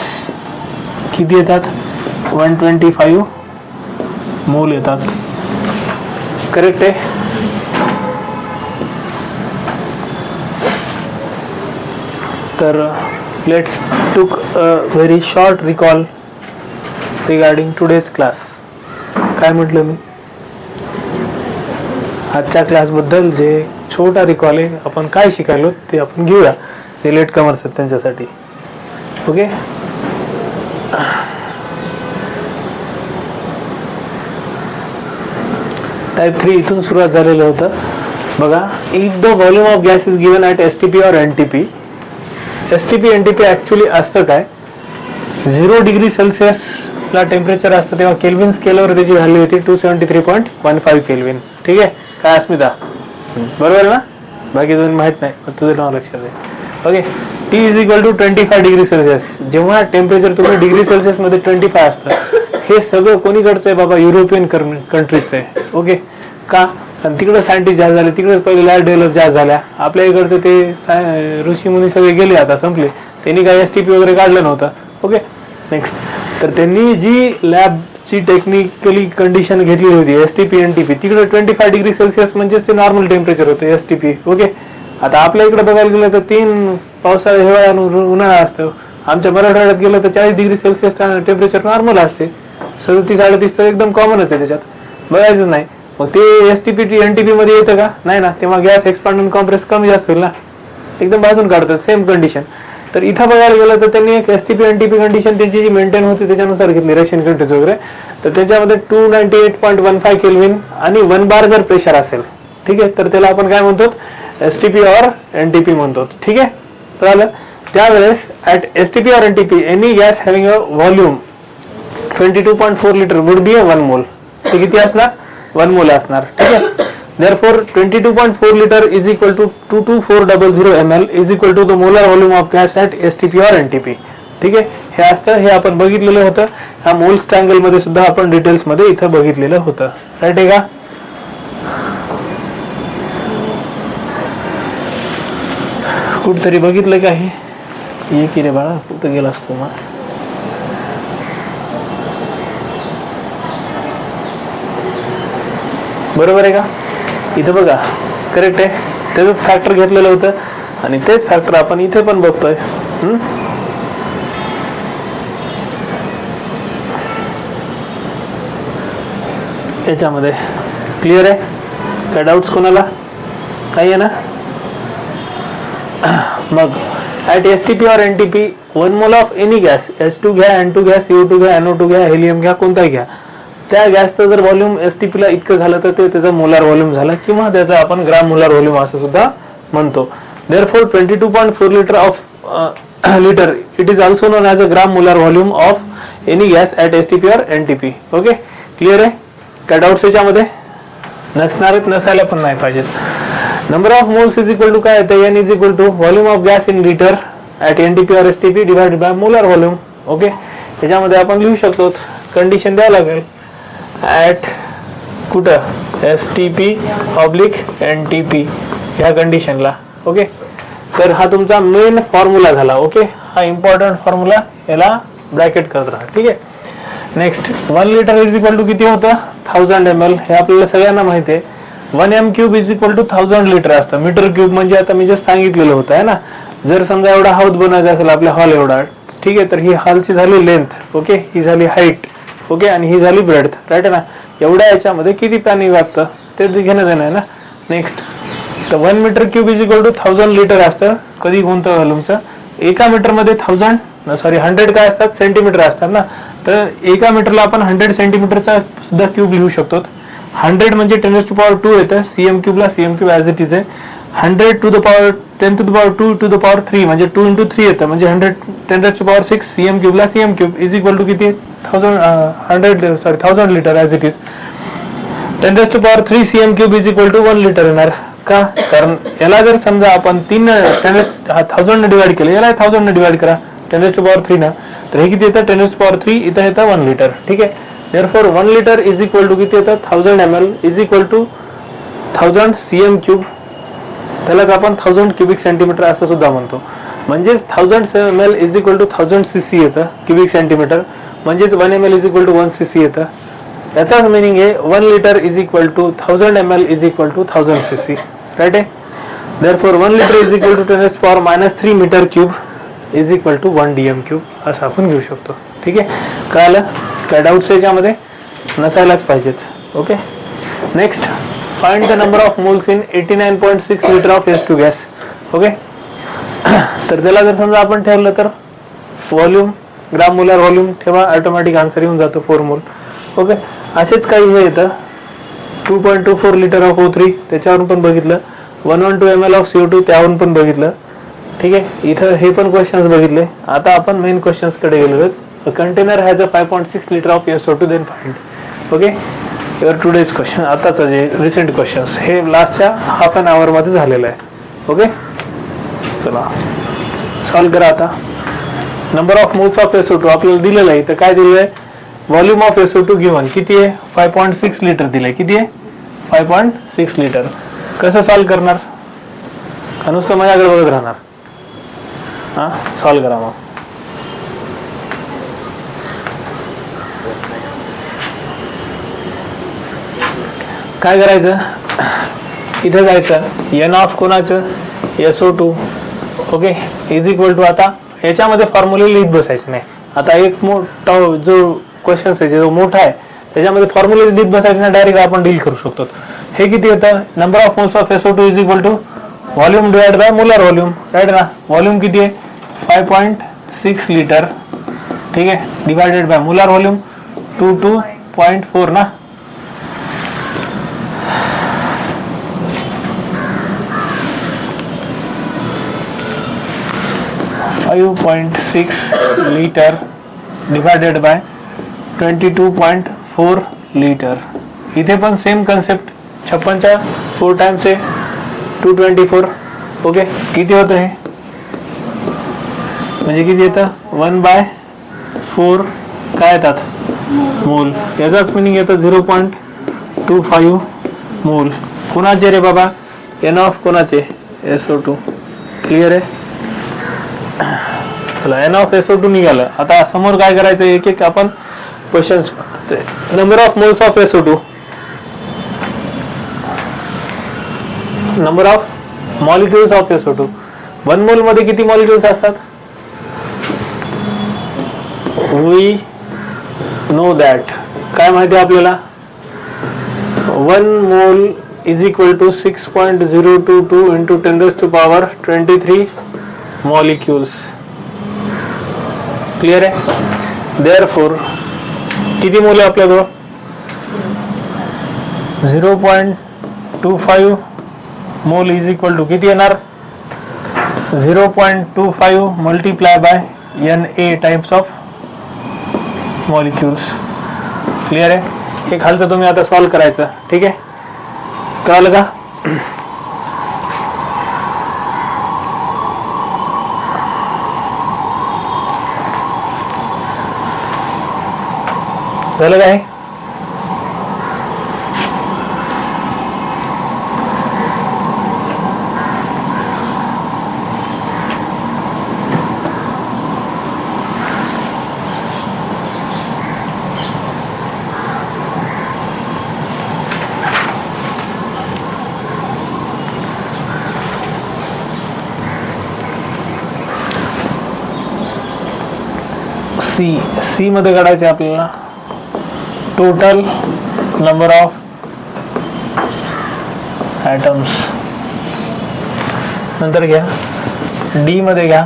किती येतात 125 मोल येतात. करेक्ट आहे. तर लेट्स टूक a very short recall regarding today's class. काय म्हटलं मी आजच्या क्लास बद्दल जे छोटा रिकॉल आहे. आपण काय शिकायलो ते आपण घेऊया. जे लेट कमर्स आहेत त्यांच्यासाठी. ओके, टाइप 3 इथून सुरुवात झालेलं होतं बघा. If the volume of gas is given at STP और NTP. STP NTP ऍक्च्युली असतं काय 0 डिग्री सेल्सिअस ला टेम्परेचर असतं तेव्हा केल्विन स्केलवर त्याची व्हॅल्यू होती 273.15 केल्विन. ठीक आहे काय अस्मिता, बरोबर ना. बाकी दोन माहित नाही पण तुझं नाव लक्षात आहे. Okay, T is equal to 25 degree Celsius. जेव्हा टेम्परेचर तुम्ही डिग्री सेल्सिअस मध्ये 25 असतं हे सगळं कोणीकडचं आहे बाबा, युरोपियन कंट्रीजचं आहे. ओके का, तिकडे सायंटिस्ट जास्त झाले, तिकडे पहिले लॅब डेव्हलप जास्त झाल्या. आपल्या इकडचं ते ऋषी मुनी सगळे गेले आता संपले. त्यांनी काही STP वगैरे काढलं नव्हतं. ओके नेक्स्ट, तर त्यांनी जी लॅबची ची टेक्निकली कंडिशन घेतली होती एसटीपी एनटीपी, तिकडे 25 डिग्री सेल्सिअस म्हणजेच ते नॉर्मल टेम्परेचर होतं एसटीपी. ओके, आता आपल्या इकडे बघायला गेलं तर 3 पावसाळा, हिवाळा, उन्हाळा असतो. आमच्या मराठवाड्यात गेलं तर 40 डिग्री सेल्सिअस टेम्परेचर नॉर्मल असते. 37-38 तर एकदम कॉमनच आहे, त्याच्यात बघायचं नाही. मग ते एसटीपी एनटीपी मध्ये येतं का? नाही ना, तेव्हा गॅस एक्सपांड आणि कॉम्प्रेस कमी जास्त होईल ना, एकदम बाजून काढतात सेम कंडिशन. तर इथं बघायला गेलं तर त्यांनी एक एसटीपी एनटीपी कंडिशन त्यांची जी मेंटेन होती त्याच्यानुसार घेतली रशियन कंट्रीज वगैरे. तर त्याच्यामध्ये 298.15 केल्विन आणि 1 बार जर प्रेशर असेल, ठीक आहे, तर त्याला आपण काय म्हणतो? एसटीपी और एनटीपी म्हणतो. ठीक आहे, तर त्यावेळेस ऍट एसटीपी और NTP any gas having a volume 22.4 litre would be a 1 मोल. ते किती असणार? 1 मोल असणार. ठीक आहे, therefore 22.4 liter is equal to 22400 ml is equal to the molar volume of gas at STP or NTP. ठीक आहे, हे असतं, हे आपण बघितलेलं होतं. ह्या मोल्स ट्रायंगल मध्ये सुद्धा आपण डिटेल्स मध्ये इथं बघितलेलं होतं. राईट आहे का? कुठतरी बघितलं का? हे की रे बाळा, कुठं गेला असतो मग? बरोबर आहे का? इथं बघा, करेक्ट आहे. त्याच फॅक्टर घेतलेलं होतं आणि तेच फॅक्टर आपण इथे पण बघतोय. याच्यामध्ये क्लिअर आहे? काय डाऊट्स कोणाला? काही आहे ना? मग ऍट एसटीपी और NTP 1 mole of any gas, H2 घ्या, N2 घ्या, CO2 घ्या, NO2 घ्या, हेलियम घ्या, कोणताही घ्या, त्या गॅसचं जर व्हॉल्यूम एसटीपी ला इतकं झालं तर ते त्याचं मोलार व्हॉल्यूम झालं, किंवा त्याचा आपण ग्राम मोलार व्हॉल्यूम असं सुद्धा म्हणतो. Therefore 22.4 liter of liter it is also known as a gram molar volume of any gas at STP or NTP. Okay, clear आहे? काय डाऊट्स याच्यामध्ये? नसणारच, नसायला पण नाही पाहिजेत. Number of moles is equal to काय येतं? N is equal to volume of gas in litre at NTP और STP divided by molar volume. Okay, याच्यामध्ये आपण लिहू शकतो, कंडिशन द्यावं लागेल ऍट कुठं? एसटीपी ऑब्लिक एनटीपी ह्या कंडिशनला. ओके, तर हा तुमचा मेन फॉर्म्युला झाला. ओके, हा इम्पॉर्टंट फॉर्म्युला, याला ब्रॅकेट करत राहा. ठीक आहे, next 1 litre is equal to किती होतं? 1000 ml. हे आपल्याला सगळ्यांना माहिती आहे. 1 m cube is equal to 1000 litre असतं. मीटर क्यूब म्हणजे आता मी जस्ट सांगितलेलं होतं आहे ना. जर समजा एवढा हौद बनवायचा असेल आपल्या हॉल एवढा, ठीक आहे, तर ही हॉलची झाली लेंथ, ओके, ही झाली हाईट, ओके, आणि ही झाली ब्रेडथ, राईट आहे ना. एवढ्या याच्यामध्ये किती पाणी लागतं ते घेणं देणं आहे ना. नेक्स्ट, तर 1 metre cube is equal to 1000 litre असतं. कधी कोणतं व्हॉल्यूमचं? एका मीटर मध्ये 100 काय असतात? सेंटीमीटर असतात ना. तर एका मीटरला आपण 100 सेंटीमीटरचा सुद्धा क्यूब लिहू शकतो. 100 म्हणजे 10⁻² येतं. सीएम क्यूबला CM cube as it is आहे. 100 to the power 10 to the power 2 to the power 3 म्हणजे 2 × 3 येतं, म्हणजे 10⁻6 सीएम क्यूबला CM cube is equal to किती? 1000 litre as it is. 10⁻3 CM cube is equal to 1 litre येणार का? कारण याला जर समजा आपण 1000 ने डिवाइड केलं, याला 1000 ने डिवाइड करा 10⁻3 ना, तर हे किती येतं? 10⁻3 इथं येतं 1 लिटर. ठीक आहे, therefore 1 litre is equal to किती येतं? 1000 ml is equal to 1000 cm cube. त्यालाच आपण 1000 क्युबिक सेंटीमीटर असं सुद्धा म्हणतो. म्हणजेच 1000 ml is equal to 1000 cc येतं क्युबिक सेंटीमीटर, म्हणजेच 1 ml is equal to 1 cc येतं. याचाच मिनिंग आहे 1 litre is equal to 1000 ml is equal to 1000 cc. Right आहे? therefore 1 litre is equal to 10⁻³ metre cube is equal to 1 dm cube असं आपण घेऊ शकतो. ठीक आहे, कळालं? काय डाऊट्स याच्यामध्ये? नसायलाच पाहिजेत. Okay, next, find the number of moles in 89.6 litre of H2 gas. Okay, तर त्याला जर समजा आपण ठेवलं तर व्हॉल्यूम, ग्राम मोलार व्हॉल्यूम ठेवा, ऑटोमॅटिक आन्सर येऊन जातो 4 मोल. ओके, असेच काही हे येतं 2.24 लिटर ऑफ O3 त्याच्यावरून पण बघितलं, 112 ml ऑफ CO2 त्यावरून पण बघितलं. ठीक आहे, इथं हे पण क्वेश्चन्स बघितले. आता आपण मेन क्वेश्चन्स कडे गेलो आहोत. A container has a 5.6 liter of SO2 then find. Okay, your today's question, आताचं जे रिसेंट क्वेश्चन्स हे लास्टच्या हाफ एन आवर मध्ये झालेलं आहे. ओके, चला सॉल्व करा आता. Number of moles of SO2 आपल्याला दिलेलं आहे. तर काय दिलेलं आहे? व्हॉल्यूम ऑफ SO2 गिवन किती आहे? 5.6 लिटर दिलंय. किती आहे? 5.6 लिटर. कसं सॉल्व करणार? नुसतं माझ्याकडे बघत राहणार? हा, सॉल्व करा मग. काय करायचं, इथे जायचं, एन ऑफ कोणाचं, SO2, okay, is equal to, आता याच्यामध्ये फॉर्म्युला लिहित बसायचं नाही. आता एक मोठा जो क्वेश्चन आहे जो मोठा आहे त्याच्यामध्ये फॉर्म्युला लिहित बसायचं नाही, डायरेक्ट आपण डील करू शकतो. हे किती येतं, number of moles of SO2 is equal to volume divide by molar volume, right ना. व्हॉल्यूम किती आहे, 5.6 लिटर, ठीक आहे, डिवाइडेड बाय मोलर व्हॉल्यूम 22.4 ना. Litre divided by 22.4 litre. इथे पण सेम कन्सेप्ट, 56च्या 4 टाइम्स आहे 224, ओके. किती होतं हे, म्हणजे किती येतं, 1/4 काय येतात मोल. याचाच मिनिंग येतं 0.25 मोल. कोणाचे रे बाबा, एन ऑफ कोणाचे, SO2. क्लिअर आहे. चला, एन ऑफ SO2 निघालं. आता समोर काय करायचं, एक एक आपण questions. Number of moles of SO2, number of molecules of SO2. 1 मोल मध्ये किती मॉलिक्युल्स असतात, वी नो दॅट. काय माहिती आपल्याला, 1 mole is equal to 6.022 into 10⁻23 molecules. Clear आहे. देअरफॉर किती मोल आहे आपल्याजवळ, 0.25 मोल इज इक्वल टू किती येणार, 0.25 multiply by Na types of molecules. Clear आहे. हे खालचं तुम्ही आता सॉल्व करायचं, ठीक आहे, कळलं का. झालं काय, सी मध्ये काढायचे आपल्याला टोटल नंबर ऑफ ॲटम्स. नंतर घ्या डी मध्ये घ्या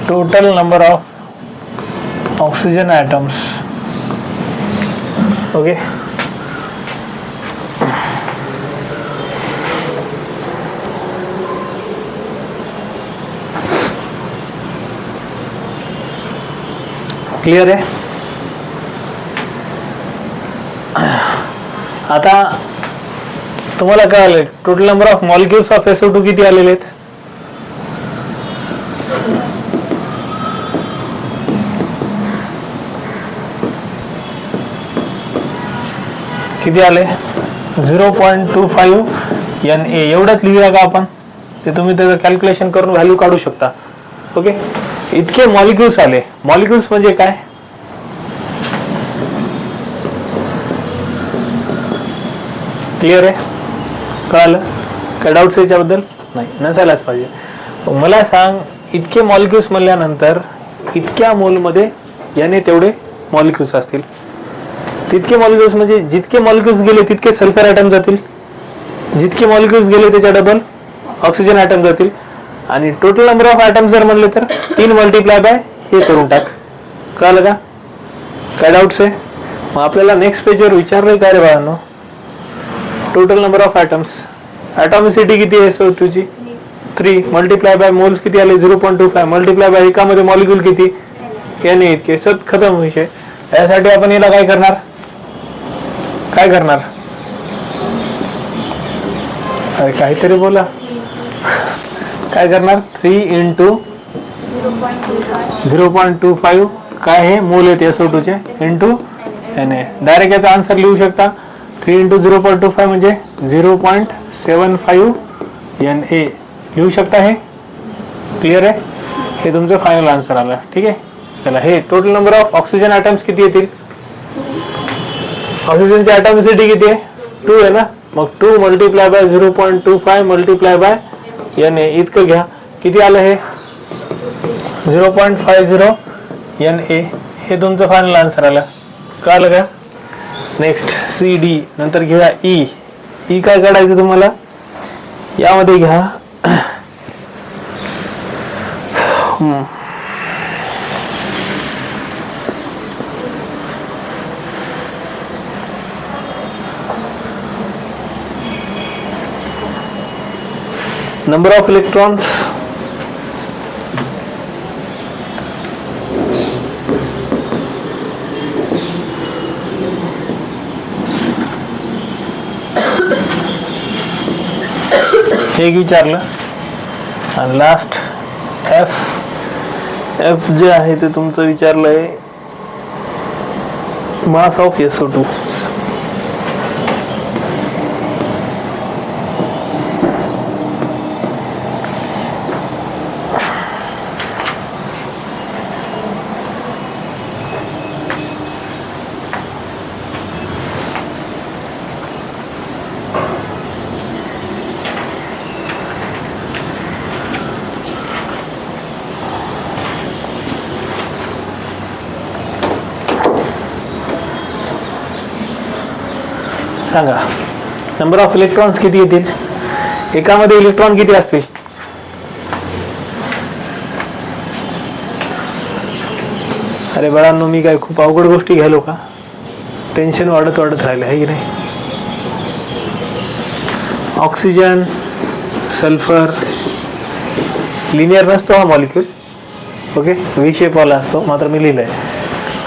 total number of oxygen atoms. Okay, clear आहे. आता तुम्हाला काय आले, total number of molecules of SO2 किती आलेले आहेत, किती आले, 0.25 Na. एवढंच लिहूया का आपण, ते तुम्ही त्याचं कॅल्क्युलेशन करून व्हॅल्यू काढू शकता. ओके, इतके मॉलिक्युल्स आले. मॉलिक्युल्स म्हणजे काय, क्लिअर आहे, कळलं, काय डाऊट्स याच्याबद्दल, नाही, नसायलाच पाहिजे. मला सांग, इतके मॉलिक्युल्स म्हणल्यानंतर इतक्या मोलमध्ये याने तेवढे मॉलिक्युल्स असतील. तितके मॉलिक्युल्स म्हणजे जितके मॉलिक्युल्स गेले तितके सल्फर ॲटम जातील, जितके मॉलिक्युल्स गेले त्याच्या डबल ऑक्सिजन ॲटम जातील. आणि टोटल नंबर ऑफ ॲटम्स जर म्हणले तर 3 मल्टिप्लाय बाय हे करून टाक. कळलं का, काय डाऊट्स आहे. मग आपल्याला नेक्स्ट पेजवर विचारलंय काय रे बाळांनो, टोटल नंबर ऑफ ॲटम्स, ॲटॉमिसिटी किती आहे SO2ची, 3 मल्टिप्लाय बाय मोल्स किती आले, 0.25 मल्टिप्लाय बाय एकामध्ये मॉलिक्युल किती, Na इतके. सत खतम विषय. यासाठी आपण याला काय करणार, काय करणार, अरे काहीतरी बोला, काय करणार, 3 इंटू 0.25 काय हे मोल येते SO2 चे इंटू Na. डायरेक्ट याचा आन्सर लिहू शकता, 3 इंटू 0.25 म्हणजे 0.75 Na लिहू शकता. हे क्लिअर आहे, हे तुमचं फायनल आन्सर आलं. ठीक आहे, चला, हे total number of oxygen atoms किती येतील, ऑक्सिजनची ॲटॉमिसिटी किती आहे? 2 आहे ना, मग 2 multiply by 0.25 multiply by Na इतकं घ्या. किती आलं हे? 0.50 Na. हे तुमचं फायनल आन्सर आलं. कळलं का? Next CD. नंतर घेऊया E. काय काढायचं तुम्हाला? यामध्ये घ्या number of electrons, एक विचारलं. आणि लास्ट F जे आहे ते तुमचं विचारलंय मास ऑफ SO2. सांगा, नंबर ऑफ इलेक्ट्रॉन्स किती येतील? एकामध्ये इलेक्ट्रॉन किती असतील? अरे बाळांनो, मी काय खूप अवघड गोष्टी घ्यायलो का? टेन्शन वाढत राहिले आहे की नाही? ऑक्सिजन, सल्फर लिनियर नसतो हा मॉलिक्यूल. ओके, व्ही शेप वाला असतो. मात्र मी लिहिलंय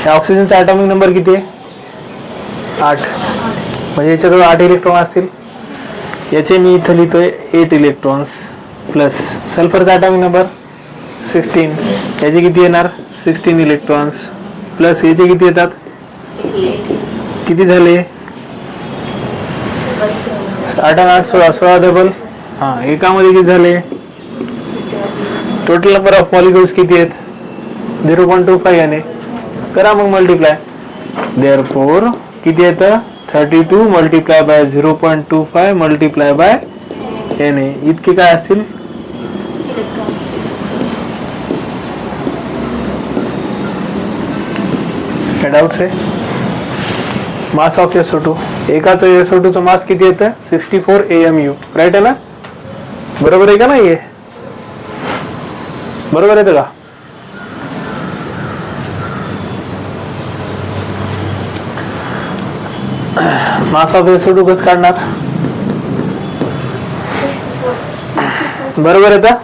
ह्या ऑक्सिजनचा ॲटॉमिक नंबर किती आहे? 8. म्हणजे याच्याजवळ 8 इलेक्ट्रॉन असतील. याचे मी इथं लिहितोय 8 इलेक्ट्रॉन्स प्लस सल्फरचा ॲटॉमिक नंबर 16. याचे किती येणार? 16 इलेक्ट्रॉन्स प्लस याचे किती येतात? किती झाले? 8 आणि 8 16 डबल. हा, एकामध्ये किती झाले? टोटल नंबर ऑफ मॉलिक्युल्स किती आहेत? 0.25 याने करा मग मल्टिप्लाय. देअरफॉर किती येतं? 32 multiply by 0.25 multiply by Na. इतके काय असतील? काय डाऊट्स आहे? Mass of SO2. एकाचं SO2 चं मास किती येतं? 64 AMU. राईट आहे ना? बरोबर आहे का नाही? आहे बरोबर येतं का? मास ऑफ SO2 कसं काढणार? बरोबर येतं.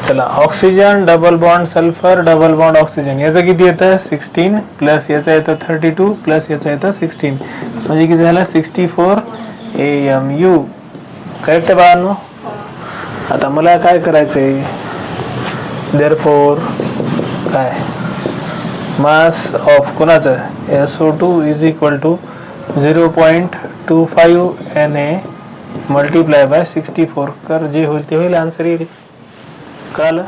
चला, oxygen double bond sulphur double bond oxygen याचं किती येतं? 16 प्लस याचं येतं 32 प्लस याचं येतं 16. म्हणजे किती झालं? 64 AMU. करेक्ट आहे बाळांनो? आता मला काय करायचंय? देअरफॉर काय मास ऑफ कोणाचं? SO2 is equal to 0.25 Na multiply by 64. कर, जे होईल ते होईल, आन्सर येईल. कळलं?